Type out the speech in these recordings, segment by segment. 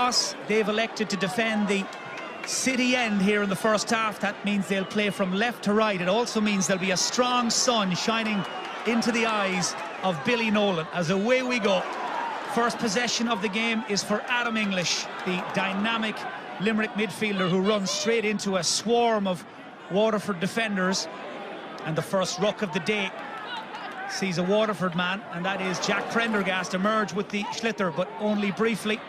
because they've elected to defend the city end here in the first half, that means they'll play from left to right. It also means there'll be a strong sun shining into the eyes of Billy Nolan as away we go. First possession of the game is for Adam English, the dynamic Limerick midfielder who runs straight into a swarm of Waterford defenders. And the first ruck of the day sees a Waterford man, and that is Jack Prendergast, emerge with the Schlitter, but only briefly.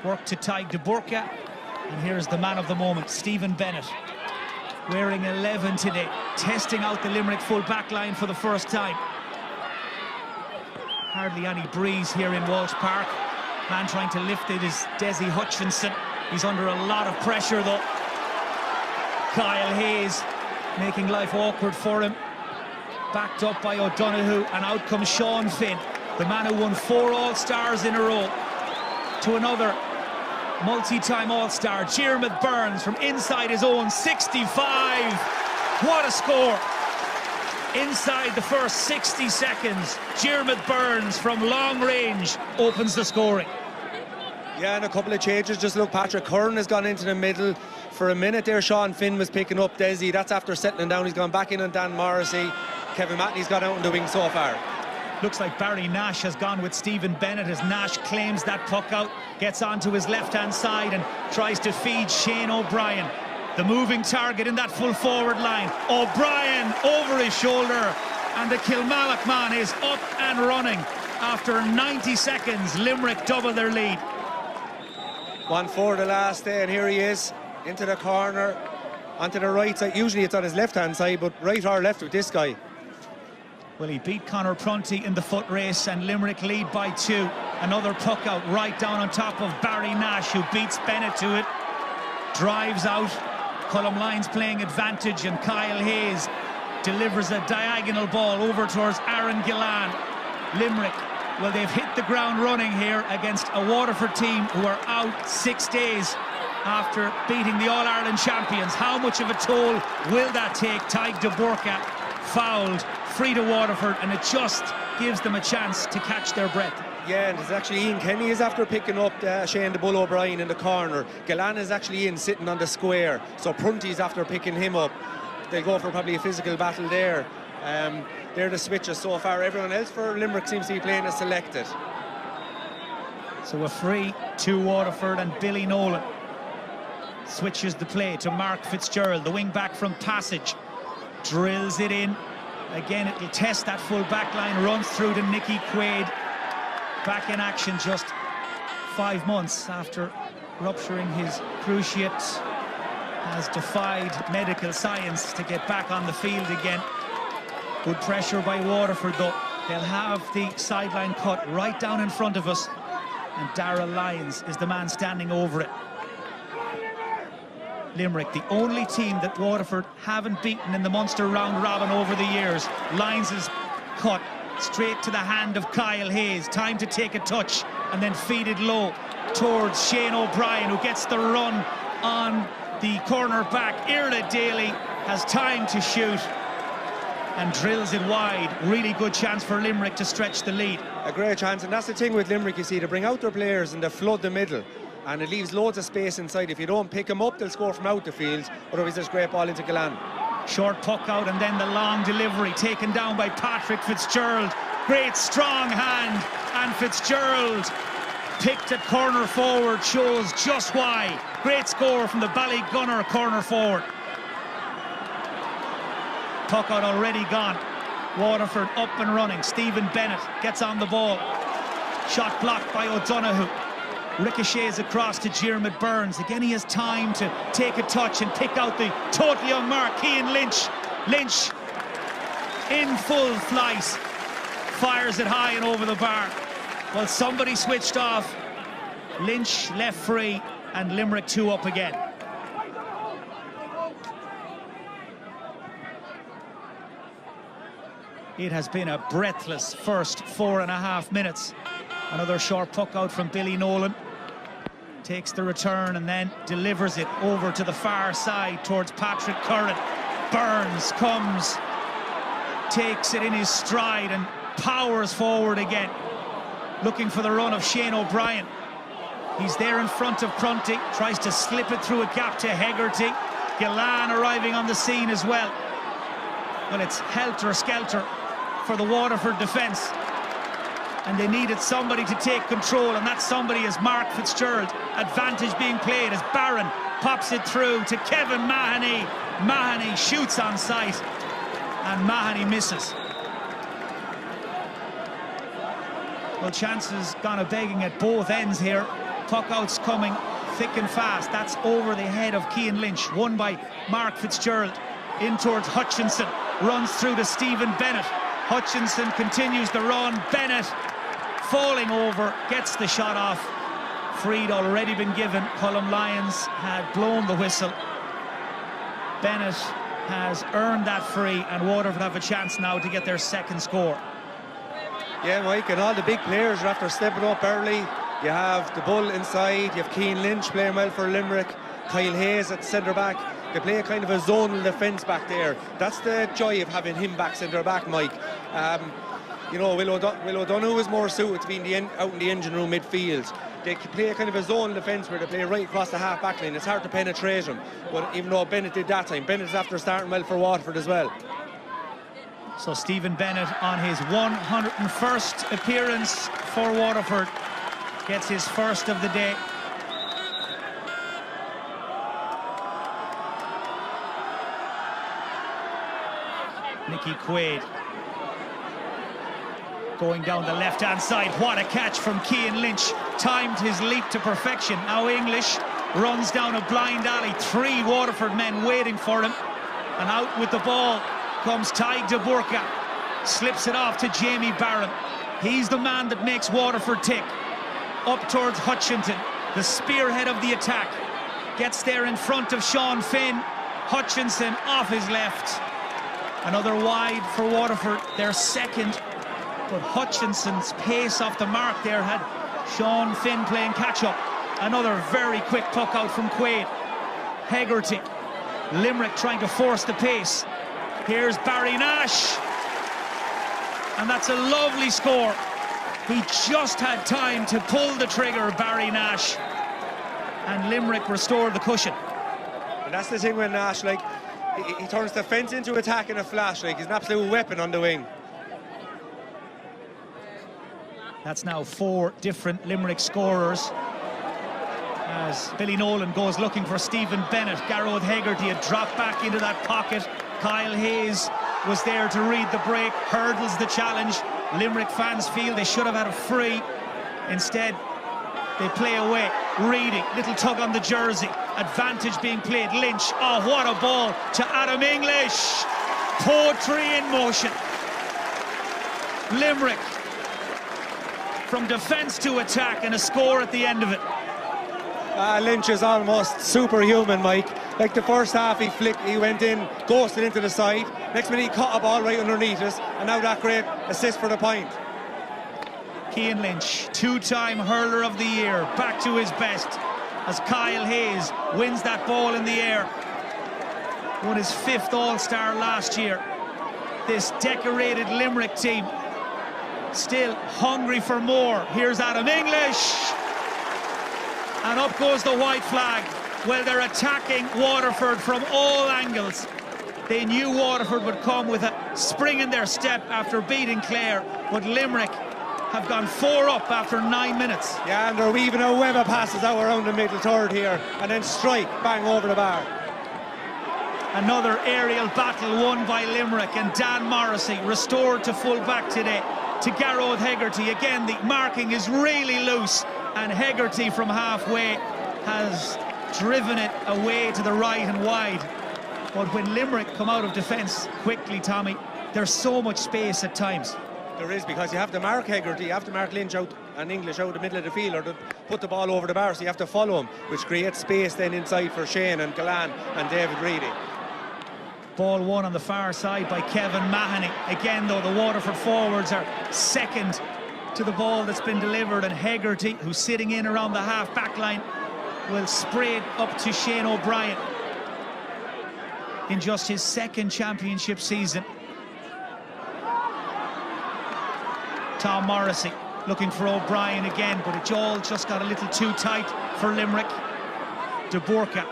Work to Tig de Burka, and here's the man of the moment, Stephen Bennett, wearing 11 today, testing out the Limerick full back line for the first time. Hardly any breeze here in Walsh Park. Man trying to lift it is Desi Hutchinson. He's under a lot of pressure though. Kyle Hayes making life awkward for him. Backed up by O'Donoghue, and out comes Sean Finn, the man who won 4 All-Stars in a row, to another multi-time All-Star, Diarmuid Byrnes, from inside his own 65. What a score! Inside the first 60 seconds, Diarmuid Byrnes from long range opens the scoring. Yeah, and a couple of changes. Just look, Patrick Curran has gone into the middle. For a minute there, Sean Finn was picking up Desi. That's after settling down. He's gone back in on Dan Morrissey. Kevin Matney's got out on the wing so far. Looks like Barry Nash has gone with Stephen Bennett as Nash claims that puck out, gets onto his left-hand side and tries to feed Shane O'Brien, the moving target in that full forward line. O'Brien over his shoulder, and the Kilmallock man is up and running. After 90 seconds, Limerick double their lead. 1-4 the last day, and here he is into the corner, onto the right side. Usually it's on his left-hand side, but right or left with this guy. Well, he beat Conor Prunty in the foot race, and Limerick lead by 2. Another puck out right down on top of Barry Nash, who beats Bennett to it. Drives out. Cullum Lyons playing advantage, and Kyle Hayes delivers a diagonal ball over towards Aaron Gillan. Limerick, well, they've hit the ground running here against a Waterford team who are out 6 days after beating the All-Ireland champions. How much of a toll will that take? Tig de Burka fouled, free to Waterford, and it just gives them a chance to catch their breath. Yeah, and it's actually Ian Kenny is after picking up Shane the Bull O'Brien in the corner. Gillan is actually in, sitting on the square, so Prunty's after picking him up. They'll go for probably a physical battle there. They're the switches so far. Everyone else for Limerick seems to be playing as selected. So a free to Waterford, and Billy Nolan switches the play to Mark Fitzgerald, the wing back from Passage. Drills it in. Again, it'll test that full back line, runs through to Nicky Quaid. Back in action just 5 months after rupturing his cruciate. Has defied medical science to get back on the field again. Good pressure by Waterford though. They'll have the sideline cut right down in front of us, and Darragh Lyons is the man standing over it. Limerick, the only team that Waterford haven't beaten in the Munster round robin over the years. Lyons is cut straight to the hand of Kyle Hayes. Time to take a touch and then feed it low towards Shane O'Brien, who gets the run on the corner back. Irla Daly has time to shoot and drills it wide. Really good chance for Limerick to stretch the lead. A great chance, and that's the thing with Limerick, you see, they bring out their players and they flood the middle, and it leaves loads of space inside. If you don't pick them up, they'll score from out the field. Otherwise, there's great ball into Gillan. Short puck out, and then the long delivery taken down by Patrick Fitzgerald. Great strong hand, and Fitzgerald picked at corner forward, shows just why. Great score from the Ballygunner corner forward. Puck out already gone. Waterford up and running. Stephen Bennett gets on the ball. Shot blocked by O'Donoghue. Ricochets across to Diarmuid Byrnes. Again, he has time to take a touch and pick out the totally unmarked Cian Lynch. Lynch in full flight fires it high and over the bar. Well, somebody switched off. Lynch left free, and Limerick 2 up again. It has been a breathless first 4.5 minutes. Another short puck out from Billy Nolan. Takes the return and then delivers it over to the far side towards Patrick Curran. Byrnes comes, takes it in his stride and powers forward again. looking for the run of Shane O'Brien. He's there in front of Prunty, tries to slip it through a gap to Hegarty. Gillan arriving on the scene as well. Well, it's helter-skelter for the Waterford defence. And they needed somebody to take control, and that somebody is Mark Fitzgerald. Advantage being played as Barron pops it through to Kevin Mahoney. Mahoney shoots on sight, and Mahoney misses. Well, chances gone a-begging at both ends here. Puck-outs coming thick and fast. That's over the head of Cian Lynch, won by Mark Fitzgerald. In towards Hutchinson, runs through to Stephen Bennett. Hutchinson continues the run. Bennett falling over, gets the shot off. Freed already been given. Cullum Lyons had blown the whistle. Bennett has earned that free, and Waterford have a chance now to get their second score. Yeah, Mike, and all the big players are after stepping up early. You have the Bull inside, you have Cian Lynch playing well for Limerick, Kyle Hayes at centre-back. They play a kind of a zonal defence back there. That's the joy of having him back centre-back, Mike. You know, Will O'Donoghue is more suited to being out in the engine room midfield. They play a kind of a zonal defence where they play right across the half-back line. It's hard to penetrate them, but even though Bennett did that time, Bennett's after starting well for Waterford as well. So Stephen Bennett on his 101st appearance for Waterford gets his first of the day. Nicky Quaid going down the left-hand side. What a catch from Cian Lynch. Timed his leap to perfection. Now English runs down a blind alley. 3 Waterford men waiting for him. And out with the ball comes Taig de Burka. Slips it off to Jamie Barron. He's the man that makes Waterford tick. Up towards Hutchinson, the spearhead of the attack. Gets there in front of Sean Finn. Hutchinson off his left. Another wide for Waterford, their second. But Hutchinson's pace off the mark there had Sean Finn playing catch-up. Another very quick puck out from Quaid. Hegarty. Limerick trying to force the pace. Here's Barry Nash. And that's a lovely score. He just had time to pull the trigger, Barry Nash. And Limerick restored the cushion. And that's the thing with Nash, like, he turns defence into attack in a flash. Like, he's an absolute weapon on the wing. That's now 4 different Limerick scorers. As Billy Nolan goes looking for Stephen Bennett. Garrod Hegarty had dropped back into that pocket. Kyle Hayes was there to read the break, hurdles the challenge. Limerick fans feel they should have had a free. Instead, they play away. Reading, little tug on the jersey. Advantage being played. Lynch, oh, what a ball to Adam English. Poetry in motion. Limerick from defence to attack, and a score at the end of it. Lynch is almost superhuman, Mike. Like the first half, he went in, ghosted into the side. Next minute, he caught a ball right underneath us, and now that great assist for the point. Cian Lynch, 2-time hurler of the year, back to his best as Kyle Hayes wins that ball in the air. Won his 5th All-Star last year. This decorated Limerick team still hungry for more. Here's Adam English. And up goes the white flag. Well, they're attacking Waterford from all angles. They knew Waterford would come with a spring in their step after beating Clare, but Limerick have gone 4 up after 9 minutes. Yeah, and they're weaving a web of passes out around the middle third here, and then strike, bang over the bar. Another aerial battle won by Limerick, and Dan Morrissey restored to full back today to Garrod Hegarty. Again, the marking is really loose, and Hegarty from halfway has driven it away to the right and wide. But when Limerick come out of defence quickly, Tommy, there's so much space at times. There is, because you have to mark Hegarty, you have to mark Lynch out and English out the middle of the field, or to put the ball over the bar, so you have to follow him, which creates space then inside for Shane and Gillan and David Reedy. Ball won on the far side by Kevin Mahoney. Again, though, the Waterford forwards are second to the ball that's been delivered, and Hegarty, who's sitting in around the half-back line, will spray it up to Shane O'Brien in just his 2nd championship season. Tom Morrissey looking for O'Brien again, but it all just got a little too tight for Limerick. De Burka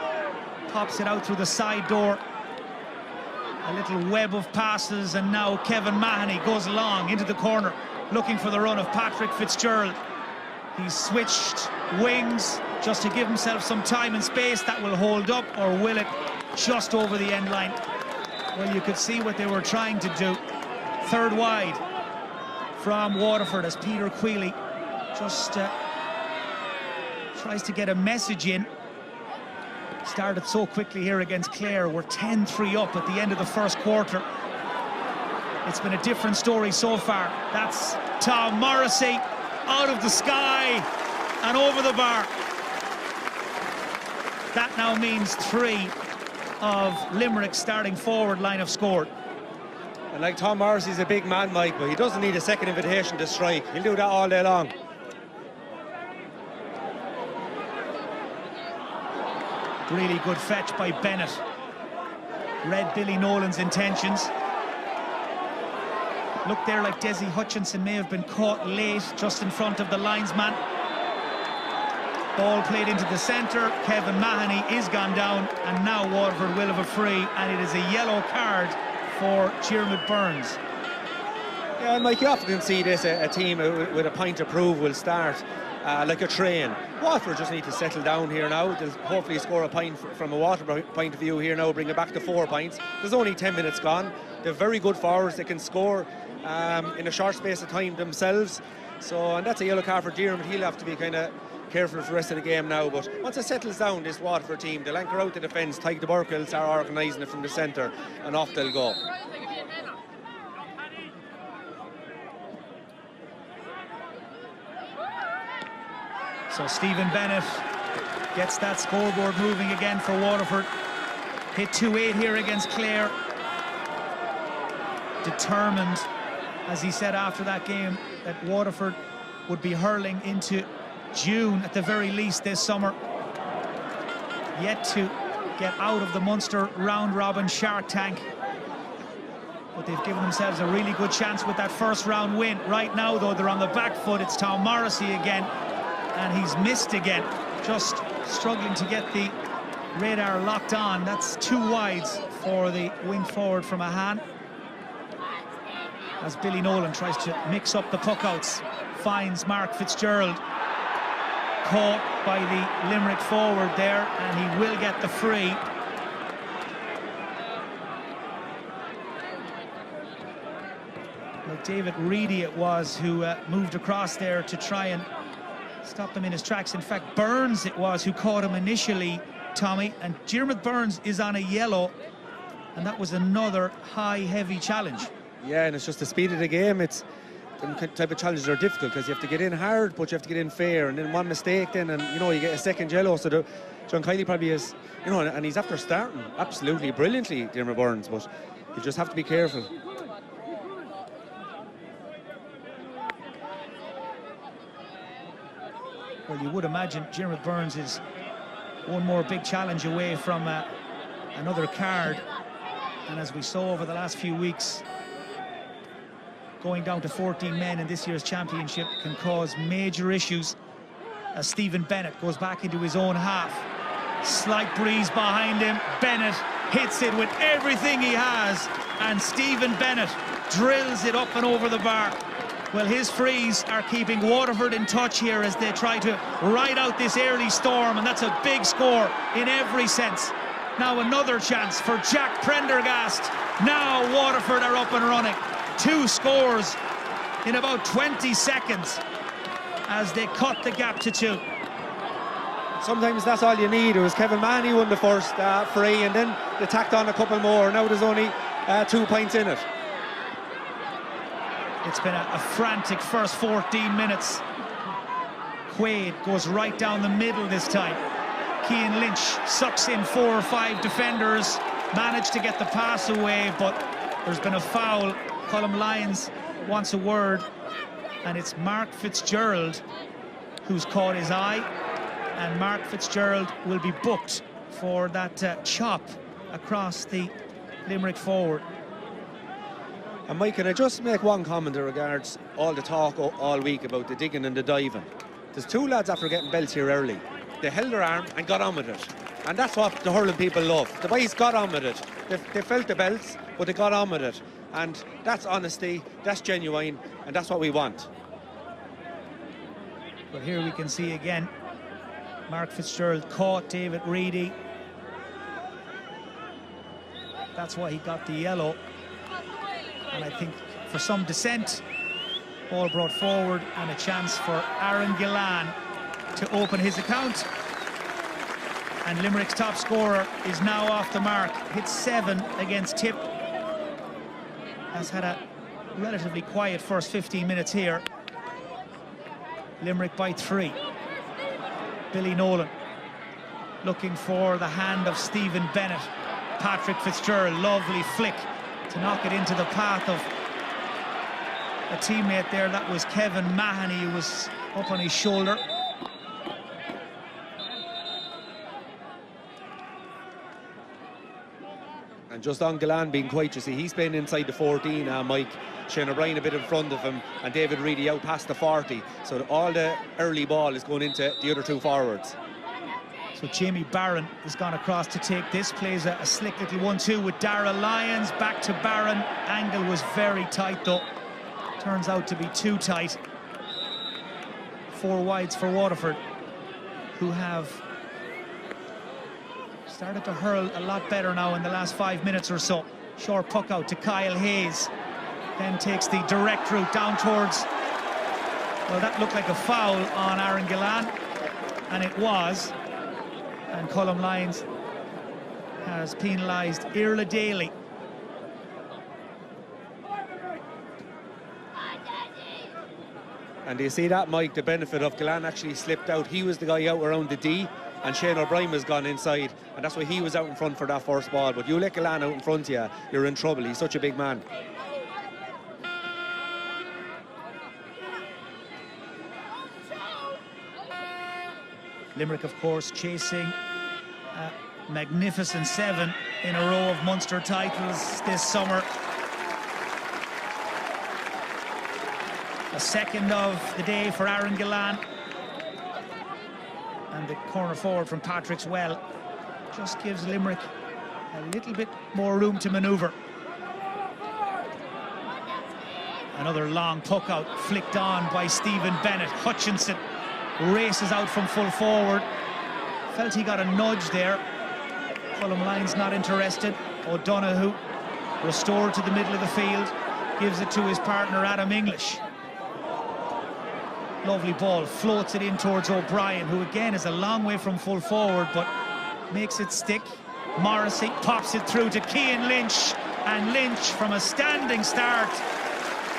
pops it out through the side door. A little web of passes, and now Kevin Mahoney goes along into the corner, looking for the run of Patrick Fitzgerald. He's switched wings just to give himself some time and space. That will hold up, or will it just over the end line? Well, you could see what they were trying to do. Third wide from Waterford as Peter Queally just tries to get a message in. Started so quickly here against Clare. We're 10-3 up at the end of the first quarter. It's been a different story so far. That's Tom Morrissey out of the sky and over the bar. That now means 3 of Limerick's starting forward line have scored. And like, Tom Morrissey's a big man, Mike, but he doesn't need a second invitation to strike. He'll do that all day long. Really good fetch by Bennett. Read Billy Nolan's intentions. Looked there like Desi Hutchinson may have been caught late, just in front of the linesman. Ball played into the centre. Kevin Mahoney is gone down, and now Waterford will have a free, and it is a yellow card for Diarmuid Burns. Yeah, and Mike, you often see this, a team with a point to prove will start like a train. Waterford just need to settle down here now. They'll hopefully score a point from a Waterford point of view here now, bring it back to 4 points. There's only 10 minutes gone. They're very good forwards. They can score in a short space of time themselves. So, and that's a yellow card for Diarmuid. He'll have to be kind of careful for the rest of the game now. But once it settles down, this Waterford team, they'll anchor out the defence. Tyke de Burke will start organising it from the centre, and off they'll go. So Stephen Bennett gets that scoreboard moving again for Waterford. Hit 2-8 here against Clare. Determined, as he said after that game, that Waterford would be hurling into June at the very least this summer. Yet to get out of the Munster round-robin shark tank. But they've given themselves a really good chance with that first round win. Right now, though, they're on the back foot. It's Tom Morrissey again. And he's missed again, just struggling to get the radar locked on. That's 2 wides for the wing forward from Mahan. As Billy Nolan tries to mix up the puckouts, finds Mark Fitzgerald, caught by the Limerick forward there, and he will get the free. Well, David Reedy it was who moved across there to try and stopped him in his tracks. In fact, Burns it was who caught him initially, Tommy, and Diarmuid Burns is on a yellow, and that was another high, heavy challenge. Yeah, and it's just the speed of the game. It's the type of challenges are difficult because you have to get in hard, but you have to get in fair, and then one mistake then, and you know, you get a second yellow. So John Kiely probably is, you know, and he's after starting absolutely brilliantly, Diarmuid Burns, but you just have to be careful. Well, you would imagine Diarmuid Burns is one more big challenge away from another card. And as we saw over the last few weeks, going down to 14 men in this year's championship can cause major issues. As Stephen Bennett goes back into his own half. Slight breeze behind him. Bennett hits it with everything he has. And Stephen Bennett drills it up and over the bar. Well, his frees are keeping Waterford in touch here as they try to ride out this early storm, and that's a big score in every sense. Now another chance for Jack Prendergast. Now Waterford are up and running. 2 scores in about 20 seconds as they cut the gap to 2. Sometimes that's all you need. It was Kevin Mahoney won the first free, and then they tacked on a couple more. Now there's only 2 points in it. It's been a frantic first 14 minutes. Quaid goes right down the middle this time. Cian Lynch sucks in 4 or 5 defenders, managed to get the pass away, but there's been a foul. Colm Lyons wants a word, and it's Mark Fitzgerald who's caught his eye, and Mark Fitzgerald will be booked for that chop across the Limerick forward. And Mike, can I just make one comment in regards all the talk all week about the digging and the diving? There's two lads after getting belts here early. They held their arm and got on with it. And that's what the hurling people love. The boys got on with it. They felt the belts, but they got on with it. And that's honesty, that's genuine, and that's what we want. But here we can see again, Mark Fitzgerald caught David Reedy. That's why he got the yellow. And I think for some dissent, ball brought forward and a chance for Aaron Gillan to open his account. And Limerick's top scorer is now off the mark. Hit 7 against Tip. Has had a relatively quiet first 15 minutes here. Limerick by 3. Billy Nolan looking for the hand of Stephen Bennett. Patrick Fitzgerald, lovely flick to knock it into the path of a teammate there. That was Kevin Mahoney, who was up on his shoulder. And just on Gillan being quiet, you see, he's playing inside the 14 now, Mike. Shane O'Brien a bit in front of him, and David Reedy out past the 40. So all the early ball is going into the other two forwards. So Jamie Barron has gone across to take this, plays a slick little 1-2 with Darragh Lyons, back to Barron. Angle was very tight though. Turns out to be too tight. 4 wides for Waterford, who have started to hurl a lot better now in the last 5 minutes or so. Short puck out to Kyle Hayes, then takes the direct route down towards, well, that looked like a foul on Aaron Gillan, and it was. And Colm Lyons has penalised Irla Daly. And do you see that, Mike, the benefit of Gillan actually slipped out. He was the guy out around the D, and Shane O'Brien was gone inside, and that's why he was out in front for that first ball. But you let Gillan out in front of you, you're in trouble. He's such a big man. Limerick, of course, chasing a magnificent 7 in a row of Munster titles this summer. A second of the day for Aaron Gillan. And the corner forward from Patrick's Well just gives Limerick a little bit more room to manoeuvre. Another long puck out, flicked on by Stephen Bennett. Hutchinson races out from full forward. Felt he got a nudge there. Colm Lyons not interested. O'Donoghue restored to the middle of the field. Gives it to his partner Adam English. Lovely ball, floats it in towards O'Brien, who again is a long way from full forward, but makes it stick. Morrissey pops it through to Cian Lynch, and Lynch from a standing start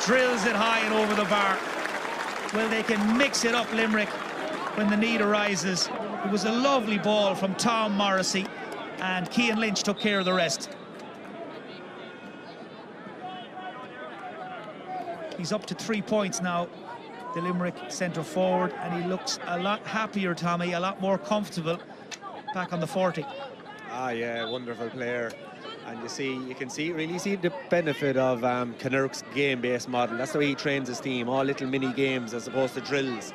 drills it high and over the bar. Well, they can mix it up, Limerick, when the need arises. It was a lovely ball from Tom Morrissey, and Cian Lynch took care of the rest. He's up to 3 points now, the Limerick centre forward, and he looks a lot happier, Tommy, a lot more comfortable back on the 40. Ah, yeah, wonderful player. And you can really see the benefit of Kinnerk's game-based model. That's the way he trains his team, all little mini games as opposed to drills.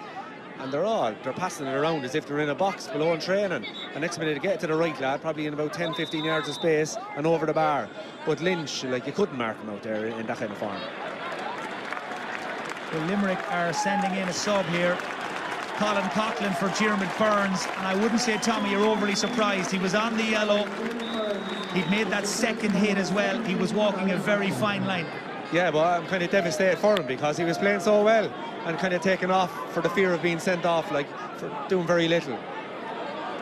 And they're passing it around as if they're in a box below in training. The next minute to get to the right lad, probably in about 10-15 yards of space and over the bar. But Lynch, like, you couldn't mark him out there in that kind of form. Well, Limerick are sending in a sub here. Colin Coughlin for Diarmuid Burns, and I wouldn't say, Tommy, you're overly surprised. He was on the yellow. He'd made that second hit as well. He was walking a very fine line. Yeah, but I'm kind of devastated for him because he was playing so well and kind of taken off for the fear of being sent off, like, for doing very little.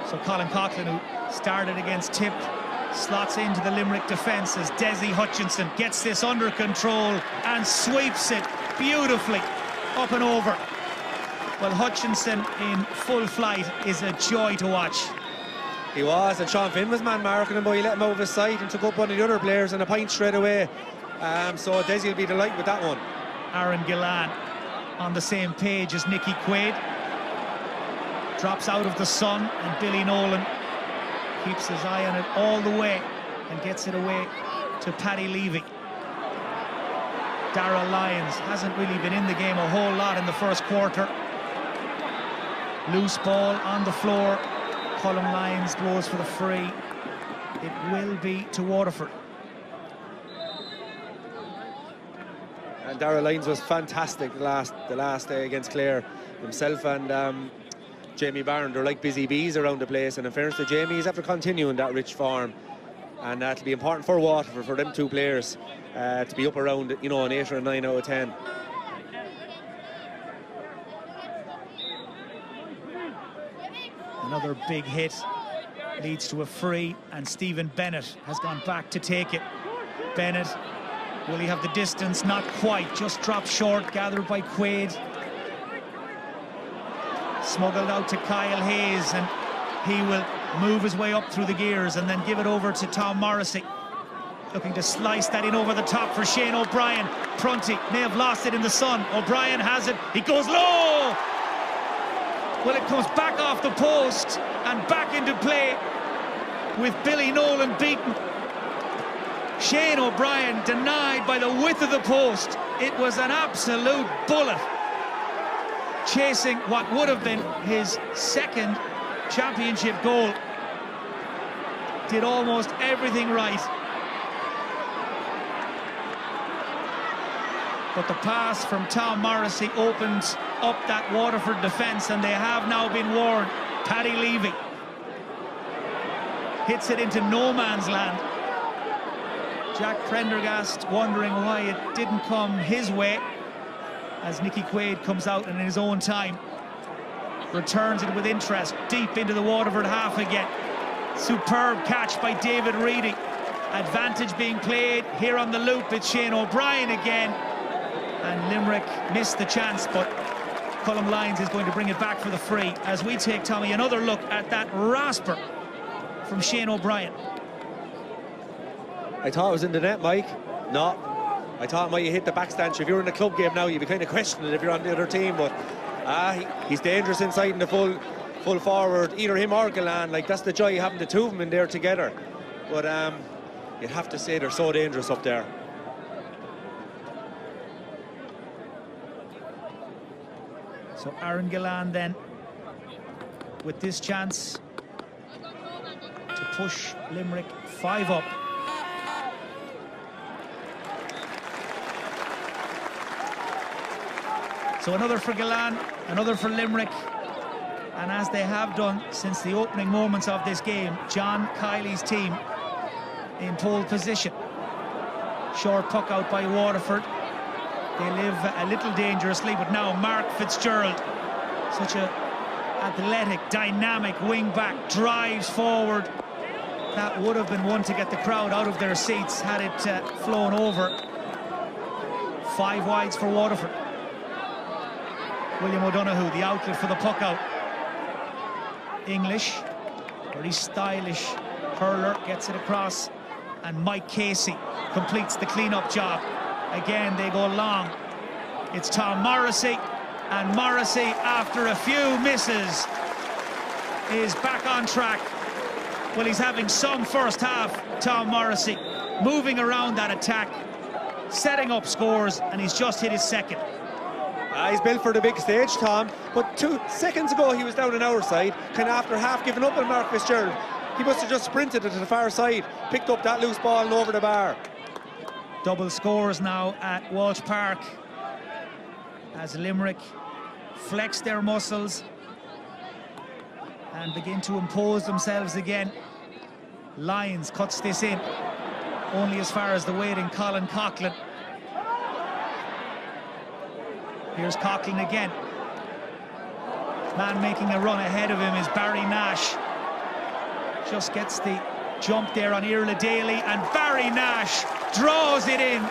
So Colin Coughlin, who started against Tip, slots into the Limerick defence as Desi Hutchinson gets this under control and sweeps it beautifully up and over. Well, Hutchinson in full flight is a joy to watch. He was, and Sean Finn was man marking him, but he let him over his side and took up one of the other players and a point straight away. So Desi will be delighted with that one. Aaron Gillan on the same page as Nicky Quaid. Drops out of the sun, and Billy Nolan keeps his eye on it all the way and gets it away to Paddy Levy. Darragh Lyons hasn't really been in the game a whole lot in the first quarter. Loose ball on the floor. Colm Lyons goes for the free. It will be to Waterford. And Darragh Lyons was fantastic the last day against Clare. Himself and Jamie Barron, they're like busy bees around the place, and in fairness to Jamie, he's after continuing that rich form, and that'll be important for Waterford, for them two players to be up around, you know, an 8 or a 9 out of 10. Another big hit leads to a free, and Stephen Bennett has gone back to take it. Bennett, will he have the distance? Not quite, just dropped short, gathered by Quaid. Smuggled out to Kyle Hayes, and he will move his way up through the gears and then give it over to Tom Morrissey. Looking to slice that in over the top for Shane O'Brien. Prunty may have lost it in the sun. O'Brien has it, he goes low! Well, it comes back off the post and back into play with Billy Nolan beaten. Shane O'Brien denied by the width of the post. It was an absolute bullet, chasing what would have been his second championship goal. Did almost everything right. But the pass from Tom Morrissey opened up that Waterford defence, and they have now been warned. Paddy Levy hits it into no man's land. Jack Prendergast wondering why it didn't come his way, as Nicky Quaid comes out and in his own time returns it with interest deep into the Waterford half again. Superb catch by David Reedy. Advantage being played here on the loop. It's Shane O'Brien again, and Limerick missed the chance, but Colm Lyons is going to bring it back for the free, as we take, Tommy, another look at that rasper from Shane O'Brien. I thought it was in the net, Mike. No, I thought it might have hit the backstanch. If you're in a club game now, you'd be kind of questioning it if you're on the other team, but he's dangerous inside in the full forward, either him or Galan. Like, that's the joy of having the two of them in there together. But you'd have to say they're so dangerous up there. So Aaron Galan then with this chance to push Limerick 5 up. So another for Galan, another for Limerick, and as they have done since the opening moments of this game, John Kiley's team in pole position. Short puck out by Waterford. They live a little dangerously, but now Mark Fitzgerald, such a athletic, dynamic wing-back, drives forward. That would have been one to get the crowd out of their seats had it flown over. 5 wides for Waterford. William O'Donoghue, the outlet for the puck out. English, very stylish hurler, gets it across, and Mike Casey completes the clean-up job. Again, they go long. It's Tom Morrissey, and Morrissey, after a few misses, is back on track. Well, he's having some first half, Tom Morrissey, moving around that attack, setting up scores, and he's just hit his second. He's built for the big stage, Tom, but 2 seconds ago he was down on our side, kind of after half giving up on Mark Fitzgerald. He must have just sprinted it to the far side, picked up that loose ball and over the bar. Double scores now at Walsh Park as Limerick flex their muscles and begin to impose themselves again. Lyons cuts this in, only as far as the waiting Colin Coughlin. Here's Coughlin again. Man making a run ahead of him is Barry Nash. Just gets the jump there on Irla Daly, and Barry Nash draws it in,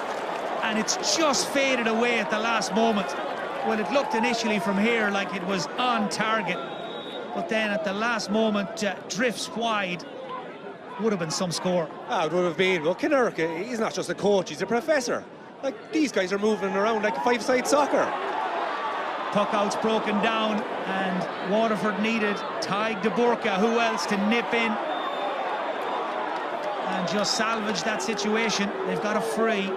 and it's just faded away at the last moment. Well, it looked initially from here like it was on target, but then at the last moment drifts wide. Would have been some score. It would have been. Well, Kinnerk, he's not just a coach, he's a professor. Like, these guys are moving around like a 5-side soccer. Puck out's broken down, and Waterford needed Taig de Burka, who else, to nip in and just salvage that situation. They've got a free.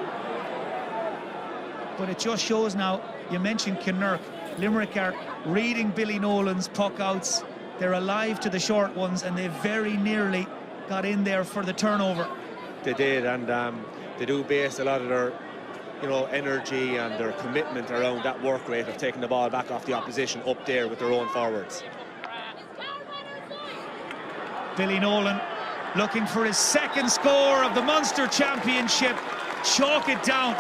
But it just shows now, you mentioned Kinnerk, Limerick are reading Billy Nolan's puck outs. They're alive to the short ones, and they very nearly got in there for the turnover. They did, and they do base a lot of their energy and their commitment around that work rate of taking the ball back off the opposition up there with their own forwards. Billy Nolan looking for his second score of the Munster Championship. Chalk it down.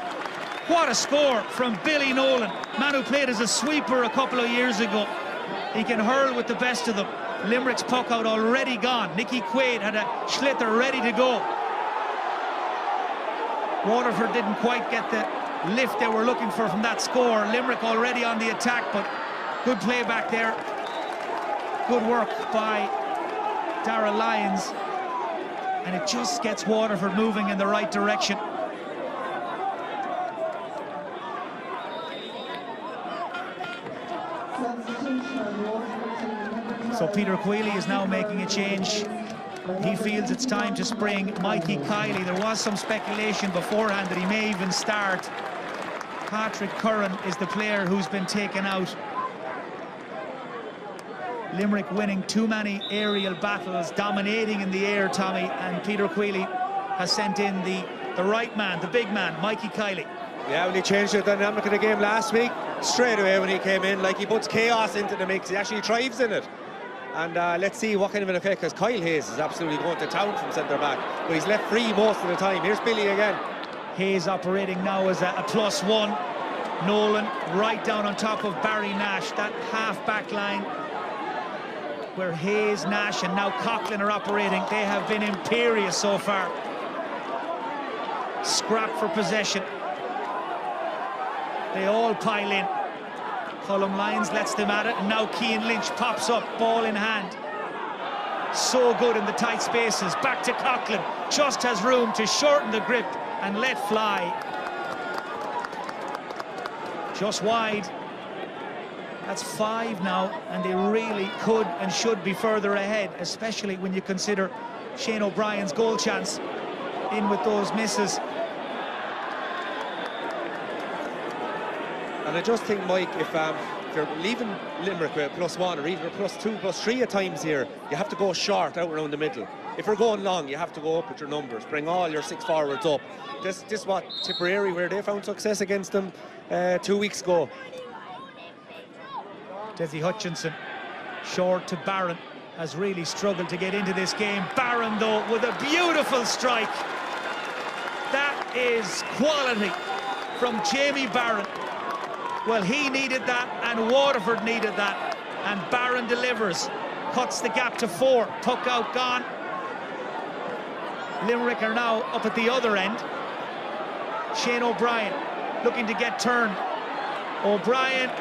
What a score from Billy Nolan, man who played as a sweeper a couple of years ago. He can hurl with the best of them. Limerick's puck out already gone. Nicky Quaid had a Schlitter ready to go. Waterford didn't quite get the lift they were looking for from that score. Limerick already on the attack, but good play back there. Good work by Darragh Lyons. And it just gets Waterford moving in the right direction. So Peter Queally is now making a change. He feels it's time to spring Mikey Kiley. There was some speculation beforehand that he may even start. Patrick Curran is the player who's been taken out. Limerick winning too many aerial battles, dominating in the air, Tommy, and Peter Queally has sent in the right man, the big man, Mikey Kiley. Yeah, when he changed the dynamic of the game last week, straight away when he came in, like, he puts chaos into the mix. He actually thrives in it. And let's see what kind of an effect, because Kyle Hayes is absolutely going to town from centre-back, but he's left free most of the time. Here's Billy again. Hayes operating now as a +1. Nolan right down on top of Barry Nash. That half-back line where Hayes, Nash and now Coughlin are operating. They have been imperious so far. Scrap for possession. They all pile in. Colm Lyons lets them at it, and now Cian Lynch pops up, ball in hand. So good in the tight spaces. Back to Coughlin, just has room to shorten the grip and let fly. Just wide. That's 5 now, and they really could and should be further ahead, especially when you consider Shane O'Brien's goal chance in with those misses. And I just think, Mike, if you're leaving Limerick with +1 or even a +2, +3 at times here, you have to go short out around the middle. If you're going long, you have to go up with your numbers. Bring all your 6 forwards up. This is what Tipperary, where they found success against them 2 weeks ago. Desi Hutchinson, short to Barron, has really struggled to get into this game. Barron, though, with a beautiful strike. That is quality from Jamie Barron. Well, he needed that, and Waterford needed that, and Barron delivers. Cuts the gap to 4. Puck out, gone. Limerick are now up at the other end. Shane O'Brien looking to get turned. O'Brien,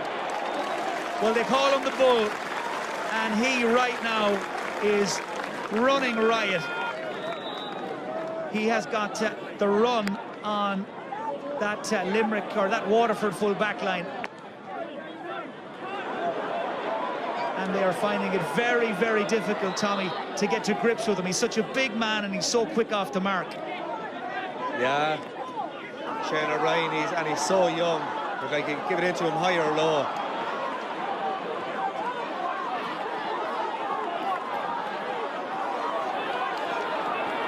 well, they call him the Bull, and he right now is running riot. He has got the run on that Limerick, or that Waterford full back line. And they are finding it very, very difficult, Tommy, to get to grips with him. He's such a big man, and he's so quick off the mark. Yeah, Shane O'Brien, he's so young. If I can give it into him high or low.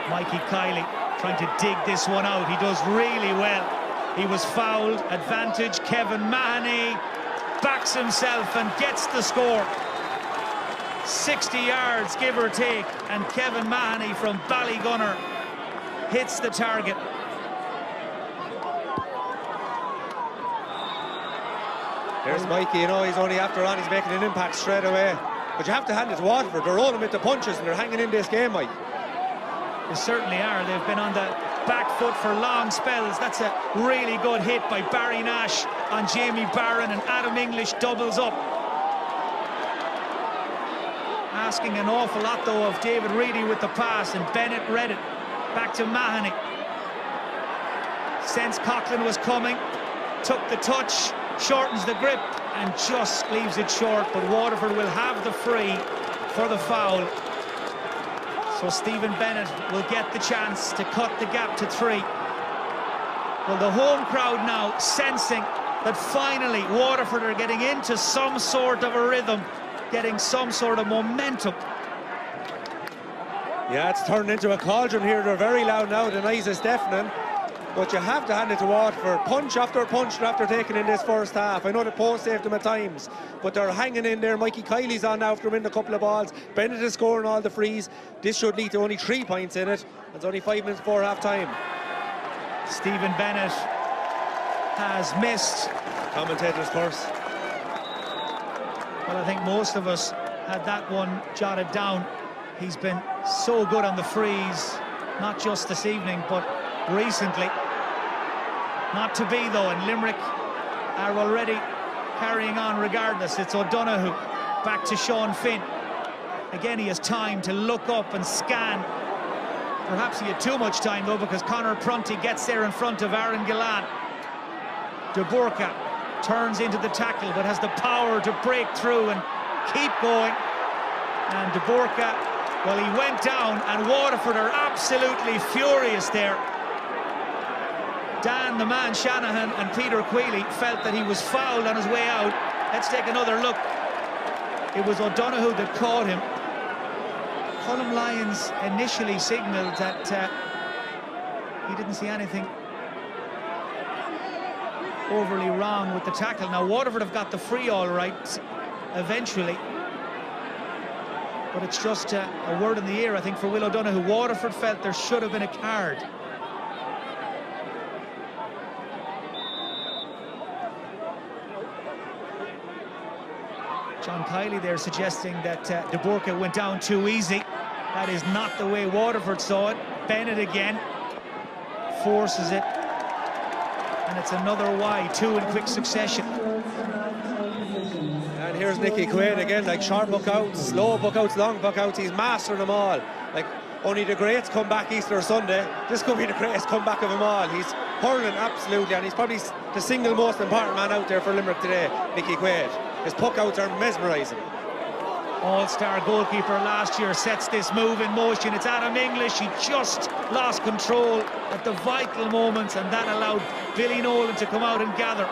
Mikey Kiley trying to dig this one out. He does really well. He was fouled. Advantage. Kevin Mahoney backs himself and gets the score. 60 yards, give or take, and Kevin Mahoney from Ballygunner hits the target. There's Mikey, you know, he's only after on, he's making an impact straight away. But you have to hand it to Waterford. They're rolling with the punches and they're hanging in this game, Mike. They certainly are. They've been on the back foot for long spells. That's a really good hit by Barry Nash on Jamie Barron, and Adam English doubles up. Asking an awful lot, though, of David Reedy with the pass, and Bennett read it. Back to Mahoney. Sensed Coughlin was coming, took the touch, shortens the grip, and just leaves it short. But Waterford will have the free for the foul. So Stephen Bennett will get the chance to cut the gap to 3. Well, the home crowd now sensing that finally Waterford are getting into some sort of a rhythm, getting some sort of momentum. Yeah, it's turned into a cauldron here. They're very loud now. The noise is deafening. But you have to hand it to Waterford. Punch after punch after taking in this first half. I know the post saved them at times, but they're hanging in there. Mikey Kiley's on now after winning a couple of balls. Bennett is scoring all the frees. This should lead to only 3 points in it. It's only 5 minutes before half time. Stephen Bennett has missed. Commentator's curse. Well, I think most of us had that one jotted down. He's been so good on the frees, not just this evening, but recently. Not to be, though, and Limerick are already carrying on regardless. It's O'Donoghue back to Sean Finn. Again, he has time to look up and scan. Perhaps he had too much time, though, because Conor Prunty gets there in front of Aaron Gillan. De Burka turns into the tackle, but has the power to break through and keep going. And De Burka, well, he went down, and Waterford are absolutely furious there. Dan, the man, Shanahan, and Peter Queally felt that he was fouled on his way out. Let's take another look. It was O'Donoghue that caught him. Colm Lyons initially signalled that he didn't see anything overly wrong with the tackle. Now, Waterford have got the free all right eventually, but it's just a word in the ear, I think, for Will O'Donoghue. Waterford felt there should have been a card. John Kiley there suggesting that De Burka went down too easy. That is not the way Waterford saw it. Bennett again forces it, and it's another Y, 2 in quick succession. And here's Nicky Quaid again, like short buck outs, slow buck outs, long buck outs. He's mastering them all. Like only the greats come back Easter Sunday. This could be the greatest comeback of them all. He's hurling absolutely, and he's probably the single most important man out there for Limerick today, Nicky Quaid. His puck outs are mesmerising. All-star goalkeeper last year sets this move in motion. It's Adam English. He just lost control at the vital moments, and that allowed Billy Nolan to come out and gather.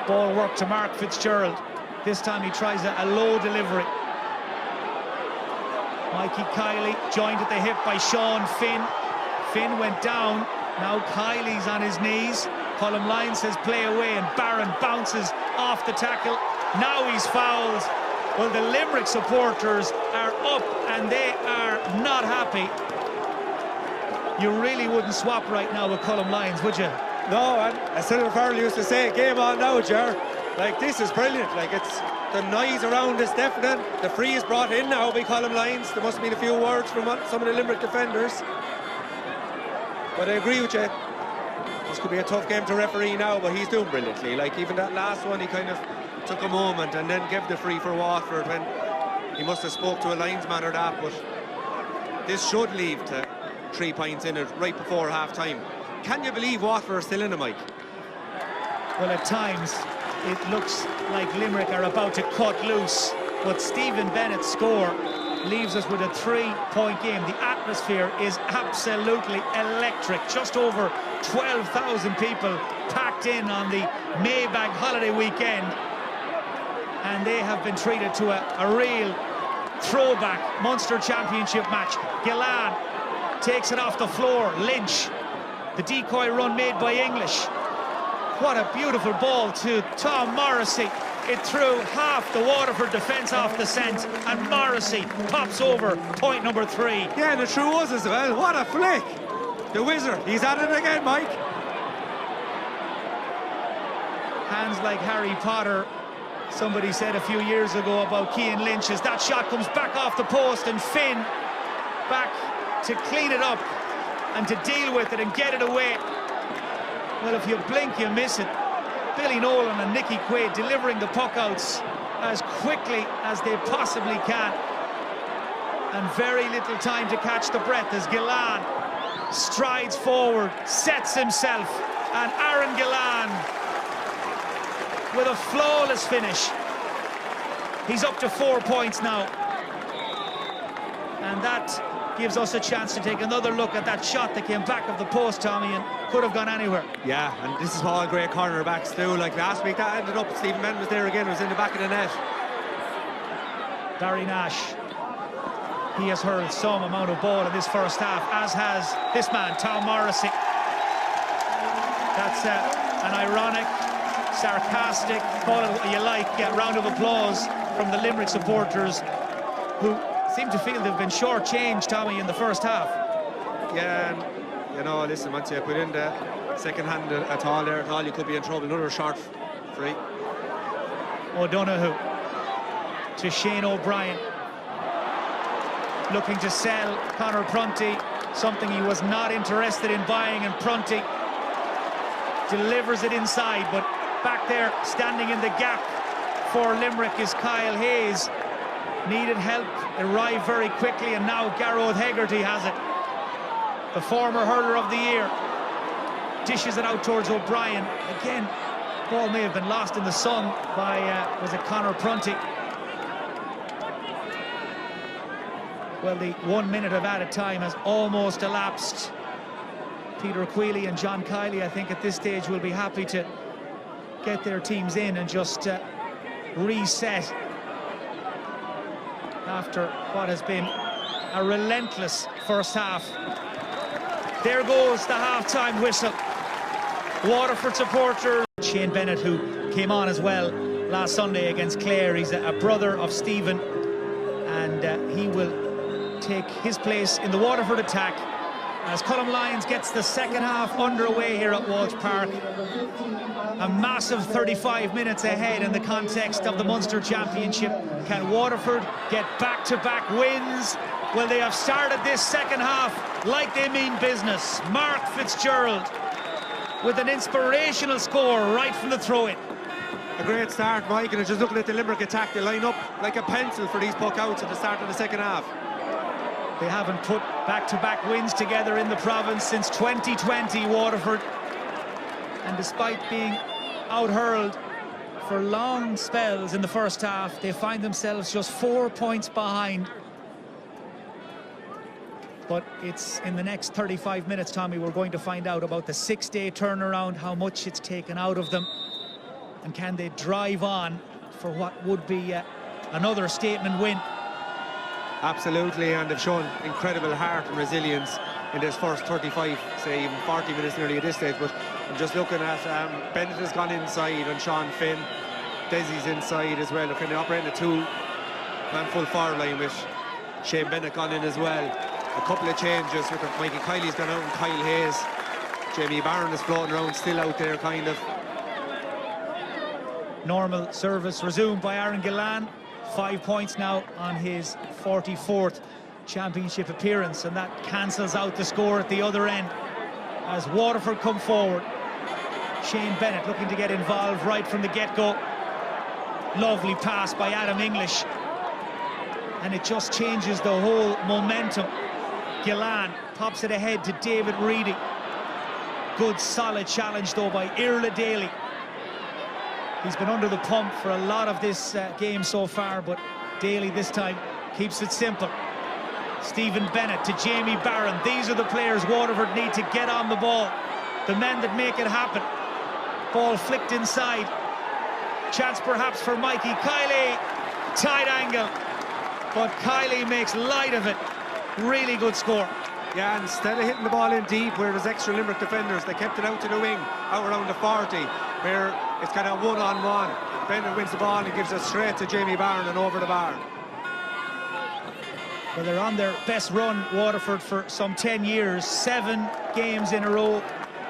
Ball work to Mark Fitzgerald. This time he tries a low delivery. Mikey Kiley joined at the hip by Sean Finn. Finn went down. Now Kiley's on his knees. Colm Lyons says play away, and Barron bounces off the tackle. Now he's fouled. Well, the Limerick supporters are up, and they are not happy. You really wouldn't swap right now with Colm Lyons, would you? No, and as Senator Farrell used to say, game on now, Ger. Like, this is brilliant. Like, it's the noise around is deafening. The free is brought in now by Colm Lyons. There must have been a few words from some of the Limerick defenders. But I agree with you. This could be a tough game to referee now, but he's doing brilliantly. Like, even that last one, he kind of took a moment and then gave the free for Waterford when he must have spoke to a linesman or that. But this should lead to 3 points in it right before half-time. Can you believe Waterford are still in it, Mike? Well, at times it looks like Limerick are about to cut loose, but Stephen Bennett's score leaves us with a 3-point game. The atmosphere is absolutely electric. Just over 12,000 people packed in on the Maybank holiday weekend, and they have been treated to a real throwback Munster Championship match. Gillan takes it off the floor. Lynch, the decoy run made by English. What a beautiful ball to Tom Morrissey. It threw half the Waterford defence off the scent, and Morrissey pops over point number 3. Yeah, and it threw us as well. What a flick! The wizard, he's at it again, Mike. Hands like Harry Potter, somebody said a few years ago about Cian Lynch, as that shot comes back off the post, and Finn back to clean it up and to deal with it and get it away. Well, if you blink, you miss it. Billy Nolan and Nicky Quaid delivering the puck outs as quickly as they possibly can, and very little time to catch the breath as Gillan strides forward, sets himself, and Aaron Gillan with a flawless finish. He's up to 4 points now, and that gives us a chance to take another look at that shot that came back of the post, Tommy, and could have gone anywhere. Yeah, and this is what all great cornerbacks do. Like last week, that ended up, Stephen Bennett was there again, it was in the back of the net. Barry Nash, he has hurled some amount of ball in this first half, as has this man, Tom Morrissey. That's an ironic, sarcastic, call it what you like, round of applause from the Limerick supporters, who seem to feel they've been shortchanged, Tommy, in the first half. Yeah, and you know, listen, once you put in the second hand at all, you could be in trouble. Another short free. O'Donoghue to Shane O'Brien, looking to sell Conor Prunty something he was not interested in buying, and Prunty delivers it inside, but back there, standing in the gap for Limerick, is Kyle Hayes. Needed help, arrived very quickly, and now Garrod Hegarty has it. The former hurler of the year dishes it out towards O'Brien. Again, ball may have been lost in the sun by, was it Conor Prunty? Well, the 1 minute of added time has almost elapsed. Peter Queally and John Kiley, I think at this stage, will be happy to get their teams in and just reset after what has been a relentless first half. There goes the half-time whistle. Waterford supporters. Shane Bennett, who came on as well last Sunday against Clare. He's a brother of Stephen, and he will take his place in the Waterford attack as Cullum Lyons gets the second half underway here at Walsh Park. A massive 35 minutes ahead in the context of the Munster Championship. Can Waterford get back-to-back wins? Well, they have started this second half like they mean business. Mark Fitzgerald with an inspirational score right from the throw-in. A great start, Mike, and just looking at the Limerick attack, they line up like a pencil for these puck outs at the start of the second half. They haven't put back-to-back wins together in the province since 2020, Waterford. And despite being out-hurled for long spells in the first half, they find themselves just 4 points behind. But it's in the next 35 minutes, Tommy, we're going to find out about the 6-day turnaround, how much it's taken out of them, and can they drive on for what would be another statement win. Absolutely, and they've shown incredible heart and resilience in this first 35, say even 40 minutes nearly at this stage. But I'm just looking at Bennett has gone inside, and Sean Finn, Desi's inside as well. They're kind of operating a two-man full forward line with Shane Bennett gone in as well. A couple of changes with Mikey Kiley's gone out and Kyle Hayes. Jamie Barron is floating around, still out there kind of. Normal service resumed by Aaron Gillan. 5 points now on his 44th championship appearance, and that cancels out the score at the other end as Waterford come forward. Shane Bennett looking to get involved right from the get-go. Lovely pass by Adam English, and it just changes the whole momentum. Gillan pops it ahead to David Reedy. Good solid challenge though by Irla Daly. He's been under the pump for a lot of this game so far, but Daly this time keeps it simple. Stephen Bennett to Jamie Barron. These are the players Waterford need to get on the ball, the men that make it happen. Ball flicked inside. Chance perhaps for Mikey Kiley. Tight angle, but Kiley makes light of it. Really good score. Yeah, instead of hitting the ball in deep where there's extra Limerick defenders, they kept it out to the wing, out around the 40, where it's kind of one-on-one. Bennett wins the ball and gives it straight to Jamie Barron and over the bar. Well, they're on their best run, Waterford, for some 10 years. 7 games in a row